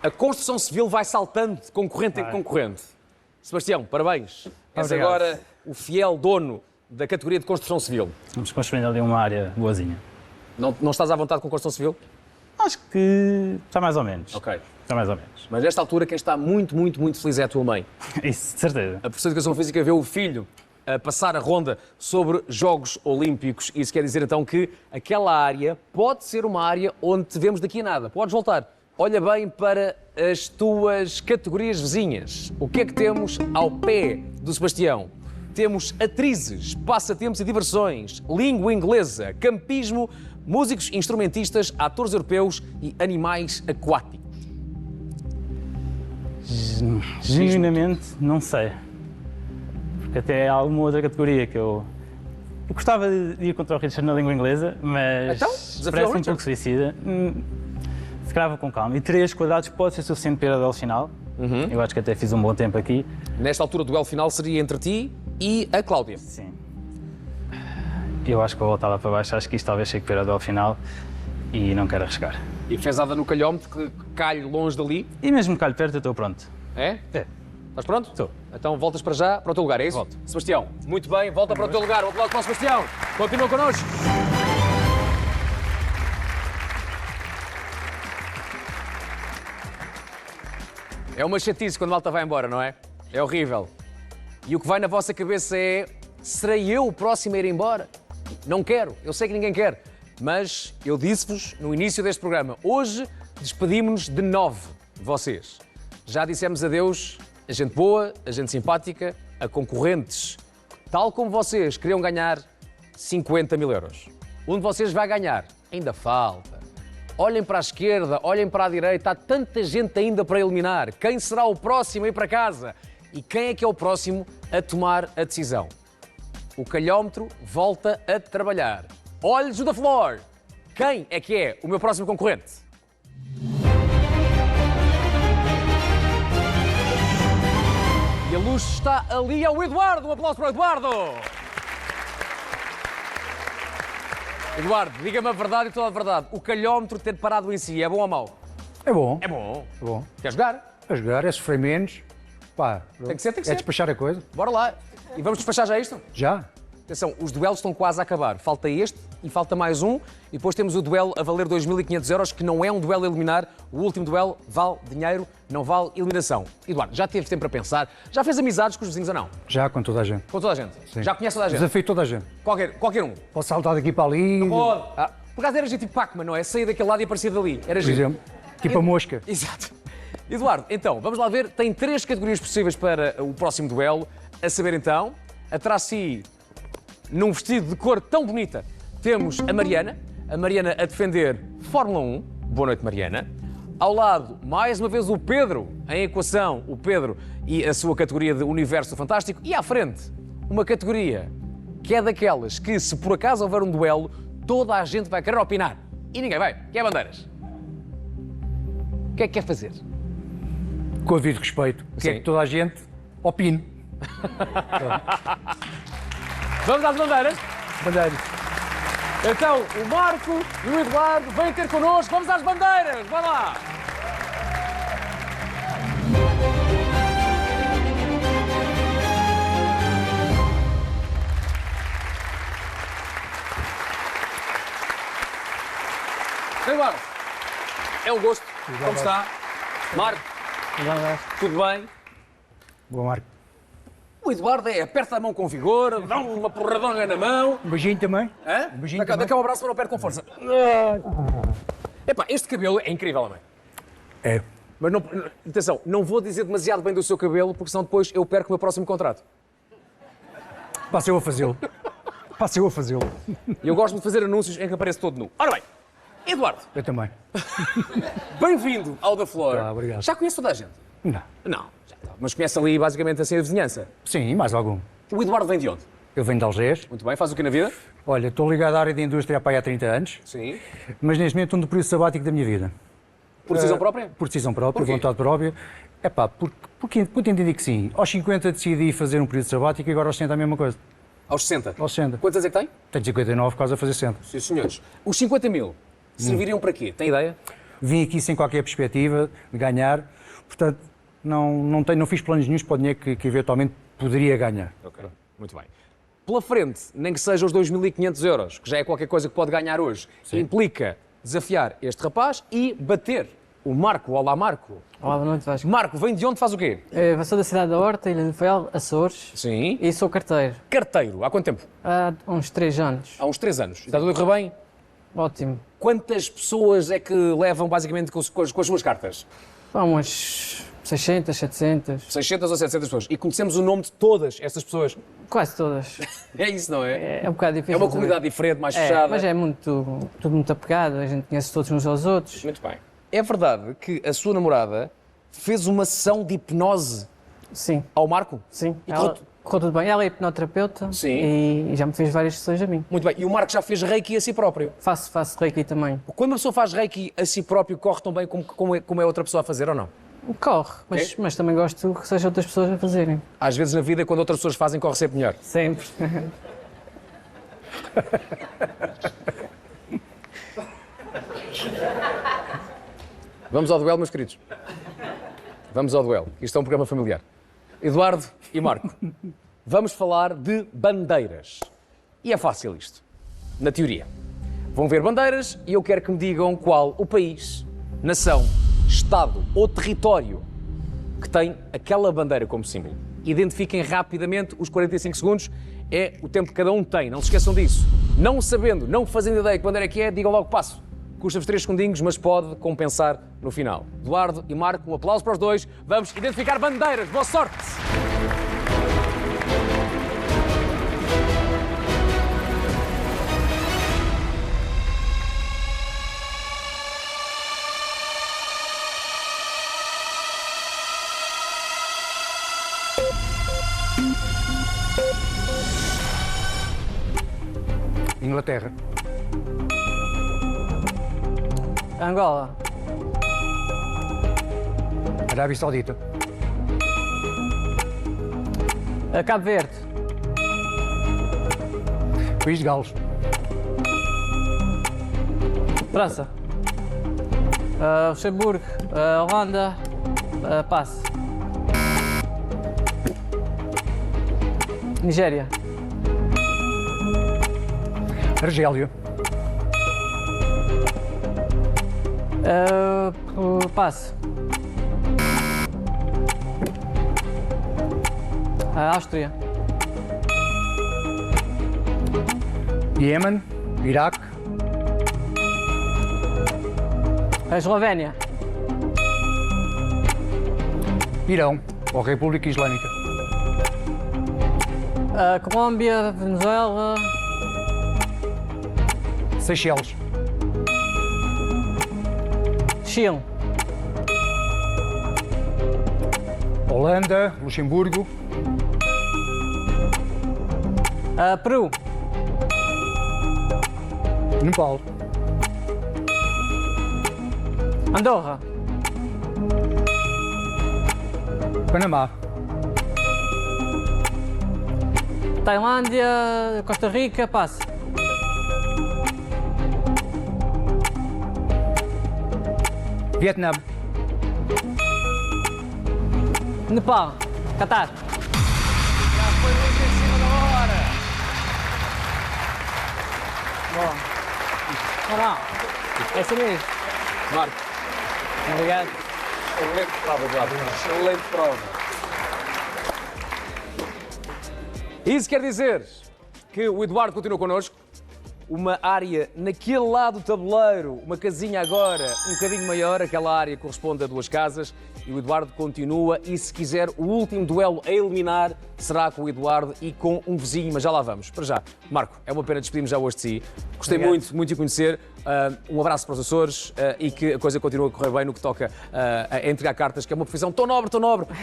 A construção civil vai saltando de concorrente em concorrente. Sebastião, parabéns. És agora o fiel dono da categoria de construção civil. Vamos construindo ali uma área boazinha. Não estás à vontade com construção civil? Acho que está mais ou menos. Ok. Está mais ou menos. Mas nesta altura quem está muito feliz é a tua mãe. Isso, de certeza. A professora de Educação Física vê o filho a passar a ronda sobre Jogos Olímpicos. Isso quer dizer então que aquela área pode ser uma área onde te vemos daqui a nada. Podes voltar. Olha bem para as tuas categorias vizinhas. O que é que temos ao pé do Sebastião? Temos atrizes, passatempos e diversões, língua inglesa, campismo, músicos, instrumentistas, atores europeus e animais aquáticos. Genuinamente, não sei. Porque até há alguma outra categoria que eu gostava de ir contra o Richard na língua inglesa, mas então, parece um pouco suicida. Se calhar vou com calma. E 3 quadrados pode ser suficiente para ir ao duelo final. Eu acho que até fiz um bom tempo aqui. Nesta altura, o duelo final seria entre ti e a Cláudia. Sim. Eu acho que vou voltar lá para baixo. Acho que isto talvez chegue para o duelo final e não quero arriscar. E fezada no calhómetro, que calhe longe dali. E mesmo que calhe perto, eu estou pronto. É? É. Estás pronto? Estou. Então voltas para já, para o teu lugar, é isso? Volto. Sebastião, muito bem, volta para o teu lugar. Um aplauso para o Sebastião. Continua connosco. É uma chatice quando a malta vai embora, não é? É horrível. E o que vai na vossa cabeça é: serei eu o próximo a ir embora? Não quero, eu sei que ninguém quer. Mas eu disse-vos no início deste programa, hoje despedimos-nos de 9 de vocês. Já dissemos adeus a gente boa, a gente simpática, a concorrentes. Tal como vocês queriam ganhar 50 mil euros. Um de vocês vai ganhar. Ainda falta. Olhem para a esquerda, olhem para a direita, há tanta gente ainda para eliminar. Quem será o próximo a ir para casa? E quem é que é o próximo a tomar a decisão? O calhómetro volta a trabalhar. Olhos da Flor! Quem é que é o meu próximo concorrente? E a luz está ali, é o Eduardo! Um aplauso para o Eduardo! Eduardo, diga-me a verdade e toda a verdade. O calhómetro ter parado em si é bom ou mau? É bom. É bom. É bom. Quer jogar? A jogar, é sofrer menos. Pá, Tem que ser, tem que é ser. despachar a coisa. Bora lá. E vamos despachar já isto? Já. Atenção, os duelos estão quase a acabar. Falta este e falta mais um. E depois temos o duelo a valer 2.500 euros, que não é um duelo a eliminar. O último duelo vale dinheiro, não vale eliminação. Eduardo, já teve tempo para pensar? Já fez amizades com os vizinhos ou não? Já, com toda a gente. Com toda a gente? Sim. Já conhece toda a gente? Desafio toda a gente. Qualquer um? Pode saltar daqui para ali. Não pode. Por acaso era gente tipo Pac-Man, não é? Sair daquele lado e aparecer dali. Era Por gente. exemplo, tipo a mosca. Exato. Eduardo, então, vamos lá ver. Tem 3 categorias possíveis para o próximo duelo. A saber então, atrás de si, num vestido de cor tão bonita, temos a Mariana. A Mariana a defender Fórmula 1. Boa noite, Mariana. Ao lado, mais uma vez, o Pedro, em equação, o Pedro e a sua categoria de Universo Fantástico. E à frente, uma categoria que é daquelas que, se por acaso houver um duelo, toda a gente vai querer opinar. E ninguém vai. Que é bandeiras. O que é que quer fazer? Com o devido respeito. Que é que toda a gente opine. Vamos às bandeiras? Bandeiras. Então, o Marco e o Eduardo vêm ter connosco. Vamos às bandeiras. Vai lá. Eduardo, é um gosto. Como está? Marco, Tudo bem? Boa, Marco. O Eduardo aperta a mão com vigor, dá uma porradona na mão. Um beijinho também. Hã? Um beijinho também. Dá cá um abraço, mas não aperta com força. Epá, este cabelo é incrível, homem. É. Mas não, atenção, não vou dizer demasiado bem do seu cabelo, porque senão depois eu perco o meu próximo contrato. Passe eu a fazê-lo. Passe eu a fazê-lo. E eu gosto de fazer anúncios em que apareço todo nu. Ora bem, Eduardo. Eu também. Bem-vindo ao The Floor. Obrigado. Já conhece toda a gente? Não. Não, já está. Mas conhece ali basicamente assim a vizinhança? Sim, e mais algum. O Eduardo vem de onde? Eu venho de Algés. Muito bem, faz o que na vida? Olha, estou ligado à área da indústria há 30 anos. Sim. Mas neste momento estou no período sabático da minha vida. Por decisão própria? Por decisão própria, Porquê? vontade própria. É pá, porque entendi que sim. Aos 50 decidi fazer um período sabático e agora aos 60 a mesma coisa. Aos 60? Aos 60. Quantas é que tem? Tenho 59, quase a fazer 60. Sim, senhores. Os 50 mil serviriam para quê? Tem ideia? Vim aqui sem qualquer perspectiva de ganhar, portanto, não fiz planos nenhums para o dinheiro que eventualmente poderia ganhar. Ok, muito bem. Pela frente, nem que seja os 2.500 euros, que já é qualquer coisa que pode ganhar hoje, implica desafiar este rapaz e bater o Marco. Olá, Marco. Olá, boa noite, Vasco. Marco, vem de onde? Faz o quê? Eu sou da cidade da Horta, Ilha do Faial, Açores. Sim. E sou carteiro. Carteiro, há quanto tempo? Há uns 3 anos. Há uns 3 anos. Está tudo a correr bem? Ótimo. Quantas pessoas é que levam basicamente com as suas cartas? Há umas 600, 700. 600 ou 700 pessoas. E conhecemos o nome de todas essas pessoas? Quase todas. É isso, não é? É um bocado difícil. É uma comunidade diferente, mais fechada. Mas é tudo muito apegado, a gente conhece todos uns aos outros. Muito bem. É verdade que a sua namorada fez uma sessão de hipnose ao Marco? Sim. E Correu tudo bem. Ela é hipnoterapeuta e já me fez várias sessões a mim. Muito bem. E o Marco já fez reiki a si próprio? Faço reiki também. Quando uma pessoa faz reiki a si próprio, corre tão bem como é outra pessoa a fazer ou não? Corre, mas também gosto que sejam outras pessoas a fazerem. Às vezes na vida, quando outras pessoas fazem, corre sempre melhor. Sempre. Vamos ao duelo, meus queridos. Vamos ao duelo. Isto é um programa familiar. Eduardo e Marco, vamos falar de bandeiras. E é fácil isto, na teoria. Vão ver bandeiras e eu quero que me digam qual o país, nação, estado ou território que tem aquela bandeira como símbolo. Identifiquem rapidamente, os 45 segundos é o tempo que cada um tem, não se esqueçam disso. Não sabendo, não fazendo ideia que bandeira é que é, digam logo passo. Custa-vos 3 segundinhos, mas pode compensar no final. Eduardo e Marco, um aplauso para os dois. Vamos identificar bandeiras. Boa sorte! Inglaterra. Angola. Arábia Saudita. Cabo Verde. País de Gales. França. Luxemburgo. Holanda. Passe. Nigéria. Argélia. Passe. Áustria. Iêmen. Iraque. Eslovénia. Irão. Ou República Islâmica. Colômbia. Venezuela. Seychelles. Chile. Holanda. Luxemburgo. Peru. Nepal. Andorra. Panamá. Tailândia. Costa Rica. Passe. Vietnã. Nepal. Catar. Já foi muito em cima da hora. Bom. Não. É assim mesmo. Marco. Obrigado. Excelente prova, Eduardo. Excelente prova. Isso quer dizer que o Eduardo continua connosco. Uma área naquele lado do tabuleiro, uma casinha agora um bocadinho maior, aquela área corresponde a 2 casas e o Eduardo continua e se quiser o último duelo a eliminar será com o Eduardo e com um vizinho, mas já lá vamos. Para já, Marco, é uma pena despedirmos já hoje de si. Gostei muito de o conhecer. Um abraço para os Açores e que a coisa continue a correr bem no que toca a entregar cartas, que é uma profissão tão nobre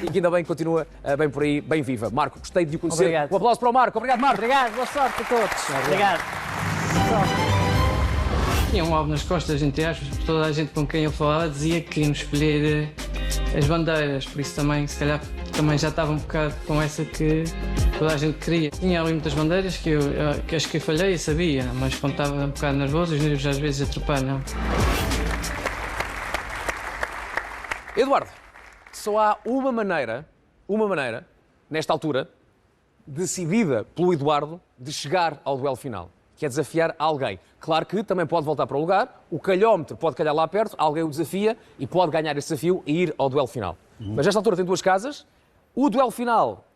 e que ainda bem continua bem por aí, bem viva. Marco, gostei de o conhecer. Obrigado. Um aplauso para o Marco. Obrigado, Marco. Obrigado, boa sorte a todos. Obrigado. Tinha um alvo nas costas, entre aspas, porque toda a gente com quem ele falava dizia que queriam escolher as bandeiras, por isso também, se calhar, também já estava um bocado com essa que toda a gente queria. Tinha ali muitas bandeiras que acho que eu falhei e sabia, mas quando estava um bocado nervoso, os nervos às vezes atrapalham. Eduardo, só há uma maneira, nesta altura, decidida pelo Eduardo, de chegar ao duelo final, que é desafiar alguém. Claro que também pode voltar para o lugar, o calhómetro pode calhar lá perto, alguém o desafia e pode ganhar esse desafio e ir ao duelo final. Mas nesta altura tem 2 casas, o duelo final,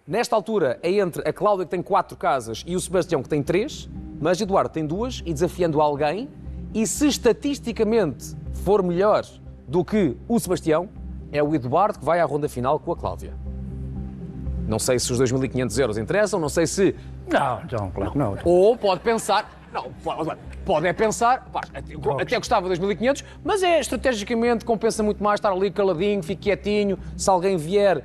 nesta altura, é entre a Cláudia, que tem 4 casas, e o Sebastião, que tem 3, mas Eduardo tem 2 e desafiando alguém, e se estatisticamente for melhor do que o Sebastião, é o Eduardo que vai à ronda final com a Cláudia. Não sei se os 2.500 euros interessam, não sei se... Não, claro que não. Ou pode pensar... Não, pode é pensar... Pá, até gostava de 2.500, mas estrategicamente compensa muito mais estar ali caladinho, fique quietinho, se alguém vier...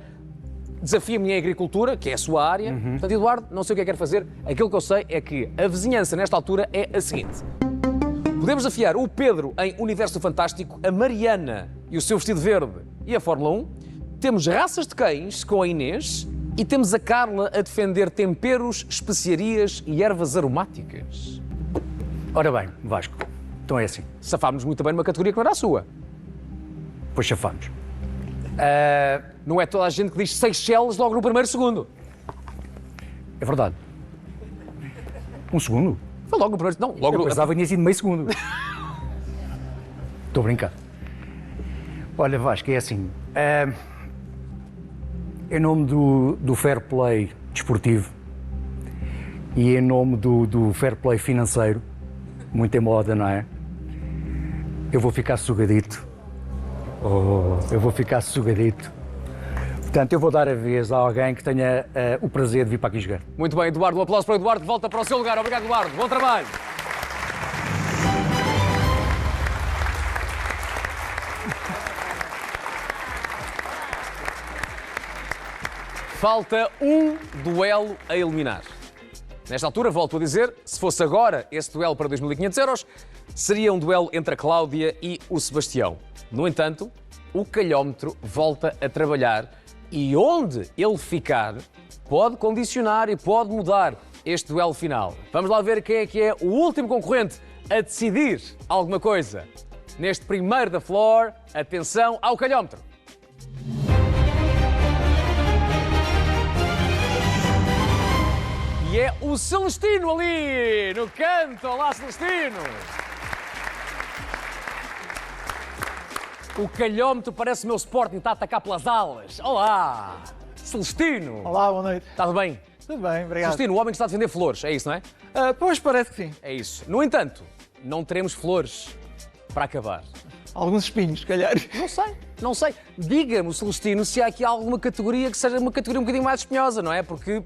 Desafia-me em agricultura, que é a sua área. Portanto, Eduardo, não sei o que é que quer fazer. Aquilo que eu sei é que a vizinhança, nesta altura, é a seguinte. Podemos desafiar o Pedro em Universo Fantástico, a Mariana e o seu vestido verde e a Fórmula 1. Temos raças de cães com a Inês e temos a Carla a defender temperos, especiarias e ervas aromáticas. Ora bem, Vasco, então é assim. Safámos muito bem numa categoria que não era a sua. Pois safámos. Não é toda a gente que diz Seychelles logo no primeiro segundo. É verdade. Um segundo? Foi logo no primeiro... Não, logo eu pensava que tinha sido meio segundo. Estou a brincar. Olha, Vasco, é assim. Em nome do fair play desportivo e em nome do fair play financeiro, muito em moda, não é? Eu vou ficar sugadito. Eu vou ficar sugadito. Portanto, eu vou dar a vez a alguém que tenha o prazer de vir para aqui jogar. Muito bem, Eduardo. Um aplauso para o Eduardo, que volta para o seu lugar. Obrigado, Eduardo. Bom trabalho. Falta um duelo a eliminar. Nesta altura, volto a dizer, se fosse agora esse duelo para 2.500 euros, seria um duelo entre a Cláudia e o Sebastião. No entanto, o calhómetro volta a trabalhar e onde ele ficar pode condicionar e pode mudar este duelo final. Vamos lá ver quem é o último concorrente a decidir alguma coisa. Neste primeiro da Floor, atenção ao calhómetro. E é o Celestino ali, no canto. Olá, Celestino! O calhómetro parece o meu Sporting, está a atacar pelas alas. Olá! Celestino! Olá, boa noite. Está tudo bem? Tudo bem, obrigado. Celestino, o homem que está a defender flores, é isso, não é? Pois, parece que sim. É isso. No entanto, não teremos flores para acabar. Alguns espinhos, se calhar. Não sei. Diga-me, Celestino, se há aqui alguma categoria que seja uma categoria um bocadinho mais espinhosa, não é? Porque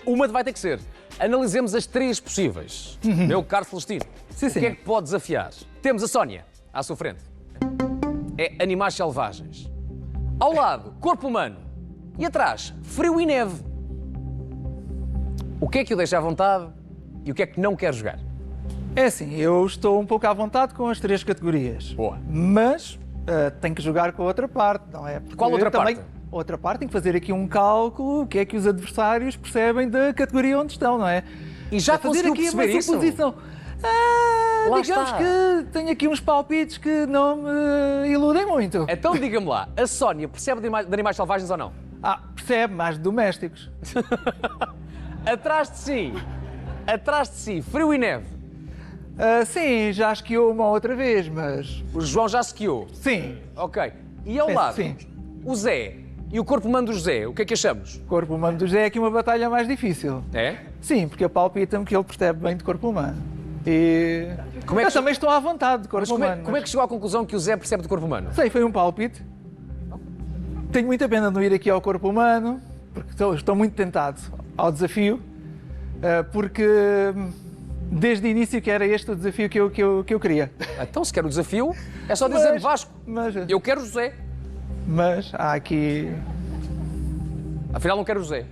uma vai ter que ser. Analisemos as 3 possíveis. Meu caro Celestino, o que é que pode desafiar? Temos a Sónia, à sua frente. É animais selvagens. Ao lado, corpo humano. E atrás, frio e neve. O que é que o deixa à vontade e o que é que não quer jogar? É assim, eu estou um pouco à vontade com as 3 categorias. Boa. Mas tenho que jogar com a outra parte, não é? Porque qual outra parte? Outra parte, tem que fazer aqui um cálculo, o que é que os adversários percebem da categoria onde estão, não é? E já conseguiu perceber isso? Digamos que tenho aqui uns palpites que não me iludem muito. Então diga-me lá, a Sónia percebe de animais selvagens ou não? Percebe, mais de domésticos. Atrás de si, frio e neve. Sim, já esquiou uma outra vez, mas... O João já esquiou? Sim. Ok. E ao lado, Sim. o Zé e o corpo humano do José, o que é que achamos? O corpo humano do José é aqui uma batalha mais difícil. É? Sim, porque palpita-me que ele percebe bem de corpo humano. E eu também estou à vontade de corpo humano. Como é que chegou à conclusão que o Zé percebe de corpo humano? Sei, foi um palpite. Tenho muita pena de não ir aqui ao corpo humano, porque estou muito tentado ao desafio, porque desde o início que era este o desafio que eu queria. Então, se quer o desafio, é só dizer Vasco, eu quero José. Mas há aqui... Afinal, não quero José.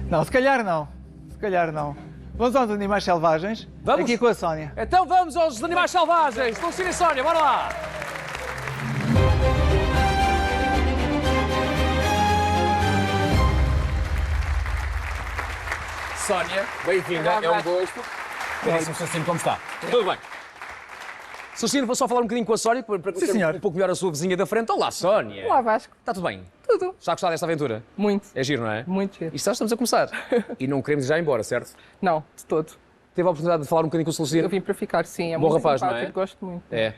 Não, se calhar não. Se calhar não. Vamos aos animais selvagens. Vamos? Aqui com a Sónia. Então vamos aos animais selvagens. Lucina e Sónia, bora lá. Sónia, bem-vinda. É um gosto. Caríssimo Celestino, como está? Tudo bem. Celestino, vou só falar um bocadinho com a Sónia para conhecer um pouco melhor a sua vizinha da frente. Olá, Sónia. Olá, Vasco. Está tudo bem? Tudo. Está a gostar desta aventura? Muito. É giro, não é? Muito giro. E só estamos a começar. E não queremos já ir embora, certo? Não, de todo. Teve a oportunidade de falar um bocadinho com o Celestino? Eu vim para ficar, sim. É bom muito rapaz, não é? simpático, gosto muito. É.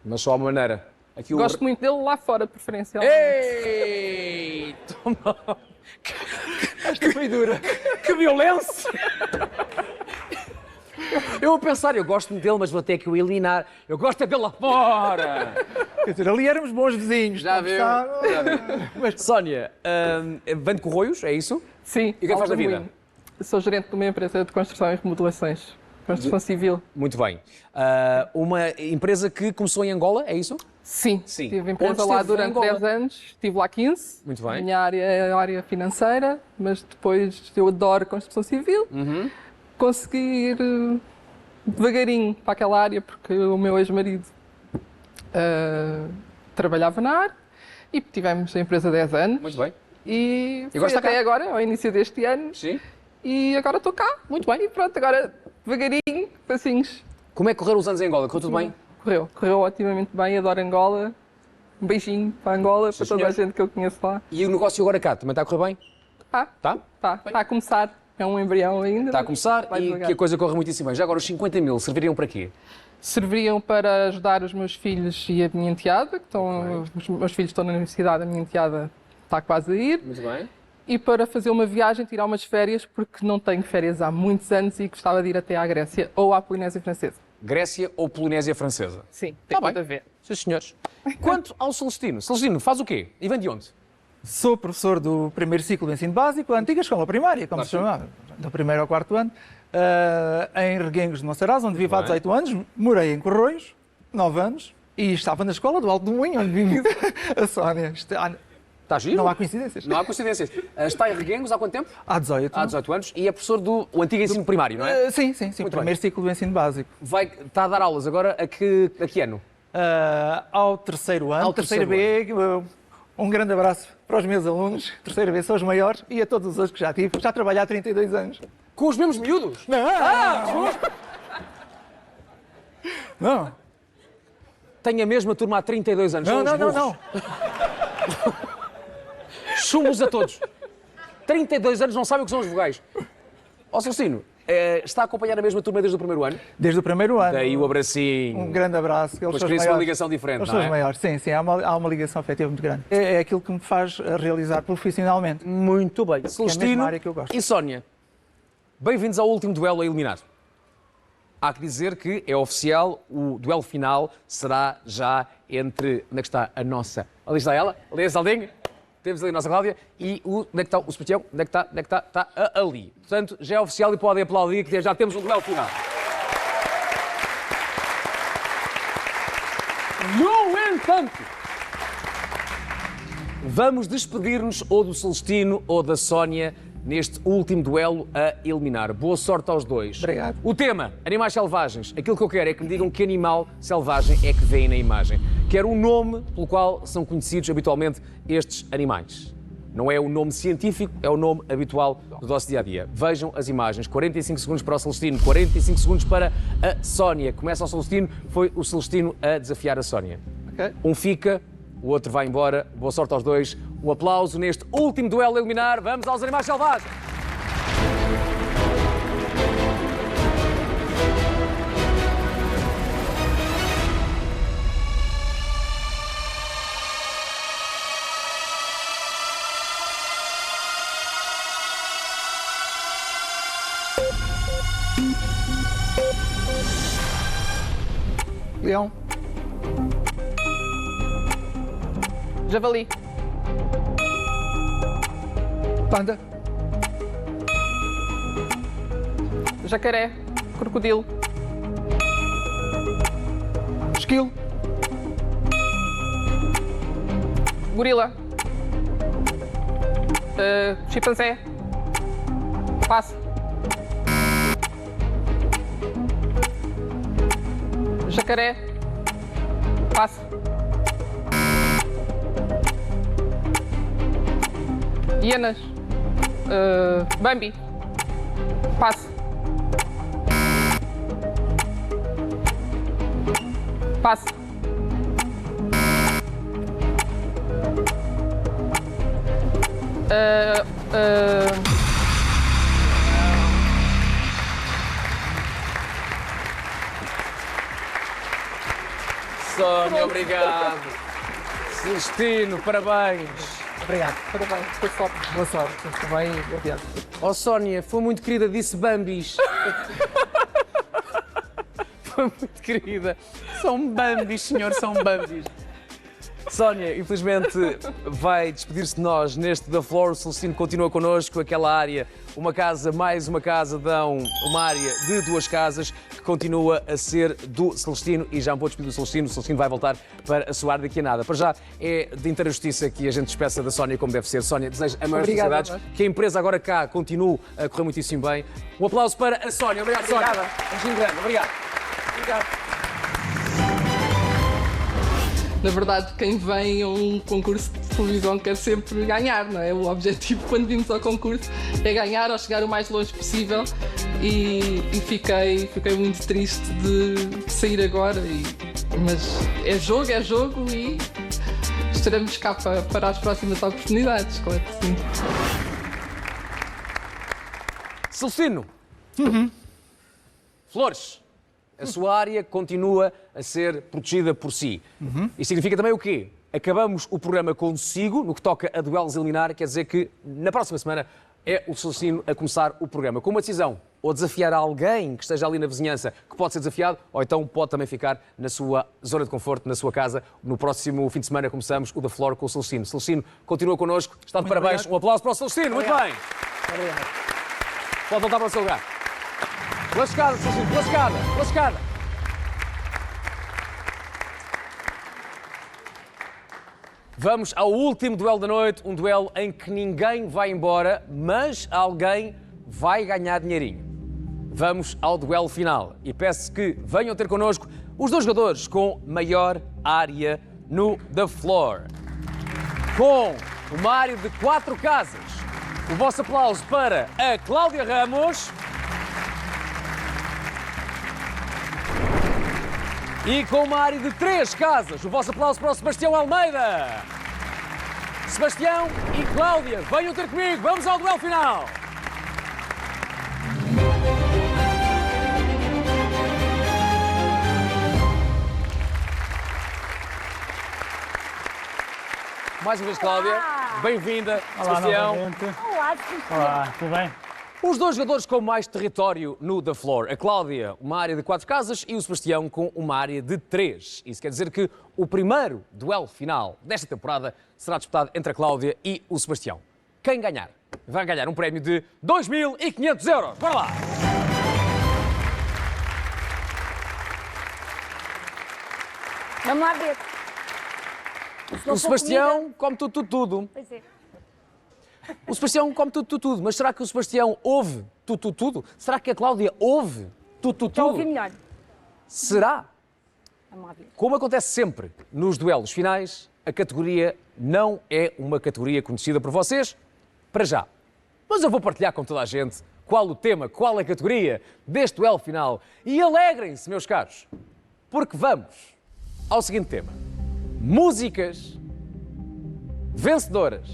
Mas só há uma maneira. Aqui Gosto muito dele lá fora, preferencialmente. Ei! Toma! Esta foi dura. Que violência! Eu vou pensar, eu gosto muito dele, mas vou ter que o eliminar. Eu gosto é dele lá fora! Quer dizer, ali éramos bons vizinhos. Já viu? Mas... Sónia, vem de Corroios, é isso? Sim. E o que é que faz da vida? Sou gerente de uma empresa de construção e remodelações. Construção civil. Muito bem. Uma empresa que começou em Angola, é isso? Sim. Sim. Tive empresa lá durante 10 anos, estive lá 15. Muito bem. A minha área é a área financeira, mas depois eu adoro construção civil. Consegui ir devagarinho para aquela área, porque o meu ex-marido trabalhava na área e tivemos a empresa 10 anos. Muito bem. E agora está até cá? agora, ao início deste ano. Sim. E agora estou cá. Muito bem. E pronto, agora devagarinho, passinhos. Como é que correram os anos em Angola? Correu tudo bem? Correu otimamente bem, adoro Angola. Um beijinho para Angola, para toda a gente que eu conheço lá. E o negócio agora cá, também está a correr bem? Está a começar. É um embrião ainda. Está a começar e que a coisa corre muitíssimo bem. Já agora os 50 mil serviriam para quê? Serviriam para ajudar os meus filhos e a minha enteada, que estão, os meus filhos estão na universidade, a minha enteada está quase a ir. Muito bem. E para fazer uma viagem, tirar umas férias, porque não tenho férias há muitos anos e gostava de ir até à Grécia ou à Polinésia Francesa. Grécia ou Polinésia Francesa? Sim, tem tudo a ver. Sim, senhores. Quanto ao Celestino, Celestino faz o quê? E vem de onde? Sou professor do primeiro ciclo de ensino básico, a antiga escola primária, como se chamava, do primeiro ao quarto ano, em Reguengos de Monsaraz, onde vivo há 18 anos. Morei em Corroios, 9 anos, e estava na escola do Alto do Moinho, onde vive a Sónia. Está giro? Não há coincidências. Não há coincidências. Está em Reguengos há quanto tempo? Há 18. Há 18 anos e é professor do antigo ensino primário, não é? Sim, o primeiro ciclo do ensino básico. Está a dar aulas agora a que ano? Ao terceiro ano, terceiro B. Um grande abraço para os meus alunos. Terceiro B, são os maiores, e a todos os outros que já tive. Já trabalhei há 32 anos. Com os mesmos miúdos? Não! Não. Tenho a mesma turma há 32 anos. Não. Chumos a todos. 32 anos não sabem o que são os vogais. Ó Celestino, está a acompanhar a mesma turma desde o primeiro ano? Desde o primeiro ano. Daí o abracinho. Um grande abraço. Pois cria-se uma ligação diferente, Eles não são é? os maiores. Sim, há uma ligação afetiva muito grande. É aquilo que me faz realizar profissionalmente. Muito bem. Que é a Celestino mesma área que eu gosto. e Sónia, bem-vindos ao último duelo a eliminar. Há que dizer que é oficial, o duelo final será já entre... Onde é que está a nossa... Ali está ela, ali é Saldinho. Temos ali a nossa Cláudia e onde é que está o Sebastião? Onde é que está? Está ali. Portanto, já é oficial e podem aplaudir que já temos um duelo final. No entanto, vamos despedir-nos ou do Celestino ou da Sónia neste último duelo a eliminar. Boa sorte aos dois. Obrigado. O tema, animais selvagens. Aquilo que eu quero é que me digam que animal selvagem é que veem na imagem. Quero um nome pelo qual são conhecidos habitualmente estes animais. Não é o nome científico, é o nome habitual do nosso dia-a-dia. Vejam as imagens. 45 segundos para o Celestino, 45 segundos para a Sónia. Começa o Celestino, foi o Celestino a desafiar a Sónia. Okay. Um fica, o outro vai embora. Boa sorte aos dois. Um aplauso neste último duelo a eliminar. Vamos aos animais selvagens. Leão. Javali. Panda. Jacaré. Crocodilo. Esquilo. Gorila. Chimpanzé. Passo. Jacaré. Passo. Hienas. Bambi. Passo. Passo. Sónia, obrigado. Celestino, parabéns. Obrigado. Parabéns. Boa sorte. Boa sorte. Também, obrigado. Oh, Sónia, foi muito querida, disse Bambis. Foi muito querida. São Bambis, senhor, são Bambis. Sónia, infelizmente, vai despedir-se de nós neste The Floor. O Celestino continua connosco. Aquela área, uma casa mais uma casa, dão uma área de 2 casas que continua a ser do Celestino. E já me vou despedir do Celestino. O Celestino vai voltar para a sua área daqui a nada. Para já, é de inteira justiça que a gente despeça da Sónia como deve ser. Sónia, desejo a maior felicidades. Que a empresa agora cá continue a correr muitíssimo bem. Um aplauso para a Sónia. Obrigado, Sónia. Um grande. Obrigado. Obrigado. Na verdade, quem vem a um concurso de televisão quer sempre ganhar, não é? O objetivo, quando vimos ao concurso, é ganhar ou chegar o mais longe possível e fiquei muito triste de sair agora. Mas é jogo e estaremos cá para as próximas oportunidades, claro que sim. Celestino. Flores. A sua área continua a ser protegida por si. Isto significa também o quê? Acabamos o programa consigo, no que toca a duelos a eliminar, quer dizer que na próxima semana é o Celestino a começar o programa. Com uma decisão, ou desafiar alguém que esteja ali na vizinhança que pode ser desafiado, ou então pode também ficar na sua zona de conforto, na sua casa. No próximo fim de semana começamos o The Floor com o Celestino. Celestino continua connosco, está de parabéns. Obrigado. Um aplauso para o Celestino, muito bem. Obrigado. Pode voltar para o seu lugar. Pela escada, Celestino, pela escada, pela escada. Vamos ao último duelo da noite, um duelo em que ninguém vai embora, mas alguém vai ganhar dinheirinho. Vamos ao duelo final e peço que venham ter connosco os 2 jogadores com maior área no The Floor. Com uma área de 4 casas, o vosso aplauso para a Cláudia Ramos. E com uma área de 3 casas, o vosso aplauso para o Sebastião Almeida. Sebastião e Cláudia, venham ter comigo, vamos ao duelo final. Mais uma vez, Cláudia, bem-vinda. Sebastião. Olá, Sebastião. Olá, tudo bem? Os 2 jogadores com mais território no The Floor. A Cláudia, uma área de 4 casas, e o Sebastião com uma área de 3. Isso quer dizer que o primeiro duelo final desta temporada será disputado entre a Cláudia e o Sebastião. Quem ganhar vai ganhar um prémio de 2.500 euros. Bora lá! Vamos lá ver. O Sebastião come tudo. Pois é. O Sebastião come tudo. Mas será que o Sebastião ouve tudo? Será que a Cláudia ouve tudo? Já ouvi melhor. Será? Vamos lá ver. Como acontece sempre nos duelos finais, a categoria não é uma categoria conhecida por vocês, para já. Mas eu vou partilhar com toda a gente qual o tema, qual a categoria deste duelo final. E alegrem-se, meus caros, porque vamos ao seguinte tema. Músicas vencedoras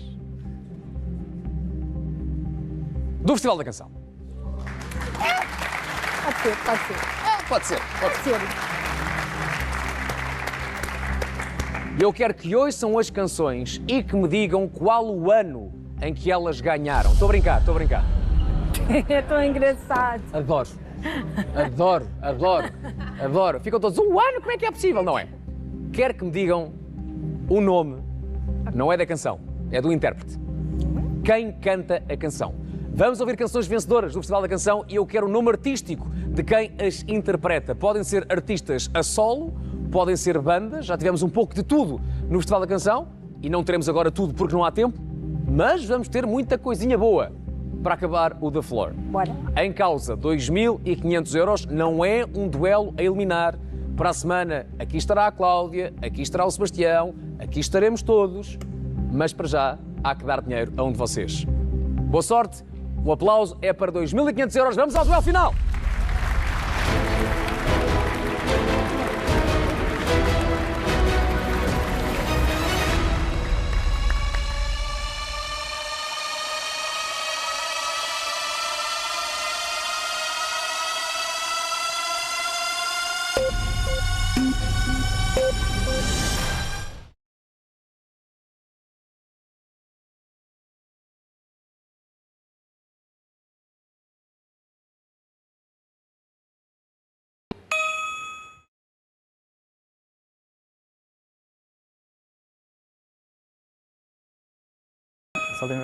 do Festival da Canção. Pode ser. Pode ser. Eu quero que ouçam as canções e que me digam qual o ano em que elas ganharam. Estou a brincar. É tão engraçado. Adoro. Adoro, adoro, adoro. Ficam todos, um ano, como é que é possível? Não é? Quero que me digam o nome, não é da canção, é do intérprete. Quem canta a canção? Vamos ouvir canções vencedoras do Festival da Canção e eu quero o nome artístico de quem as interpreta. Podem ser artistas a solo, podem ser bandas, já tivemos um pouco de tudo no Festival da Canção e não teremos agora tudo porque não há tempo, mas vamos ter muita coisinha boa para acabar o The Floor. Bora. Em causa, 2.500 euros, não é um duelo a eliminar. Para a semana, aqui estará a Cláudia, aqui estará o Sebastião, aqui estaremos todos, mas para já há que dar dinheiro a um de vocês. Boa sorte, o aplauso é para 2.500 euros, vamos ao duelo final! Só tem...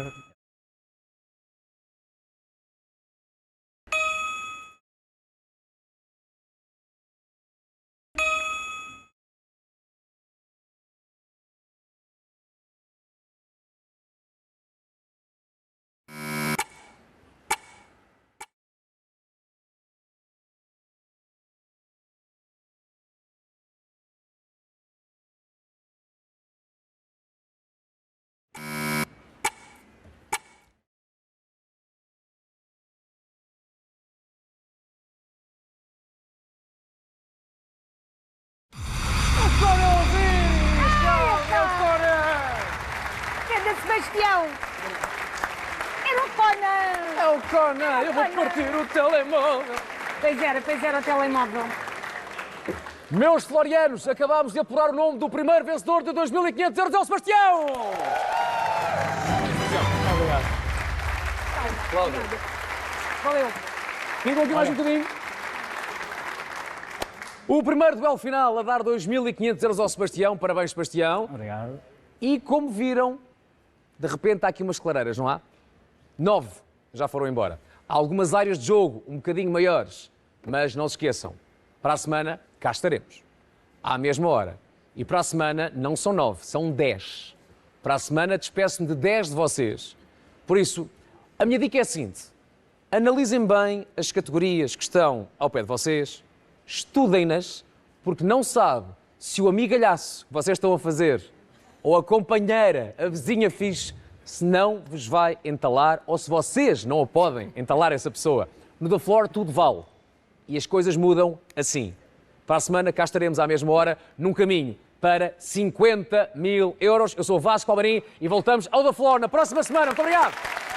Sebastião! Era o Conan! É o Conan! Eu vou partir o telemóvel! Pois era o telemóvel. Meus florianos, acabámos de apurar o nome do primeiro vencedor de 2.500 euros, é o Sebastião! Obrigado. Cláudia. Valeu. Ficam aqui mais um bocadinho. O primeiro duelo final a dar 2.500 euros ao Sebastião. Parabéns, Sebastião. Obrigado. E como viram, de repente há aqui umas clareiras, não há? 9 já foram embora. Há algumas áreas de jogo um bocadinho maiores, mas não se esqueçam, para a semana cá estaremos, à mesma hora. E para a semana não são 9, são 10. Para a semana despeço-me de 10 de vocês. Por isso, a minha dica é a seguinte: analisem bem as categorias que estão ao pé de vocês, estudem-nas, porque não sabe se o amigalhaço que vocês estão a fazer ou a companheira, a vizinha fixe, se não vos vai entalar ou se vocês não a podem entalar essa pessoa. No The Floor tudo vale. E as coisas mudam assim. Para a semana cá estaremos à mesma hora, num caminho para 50.000 euros. Eu sou o Vasco Palmeirim e voltamos ao The Floor na próxima semana. Muito obrigado!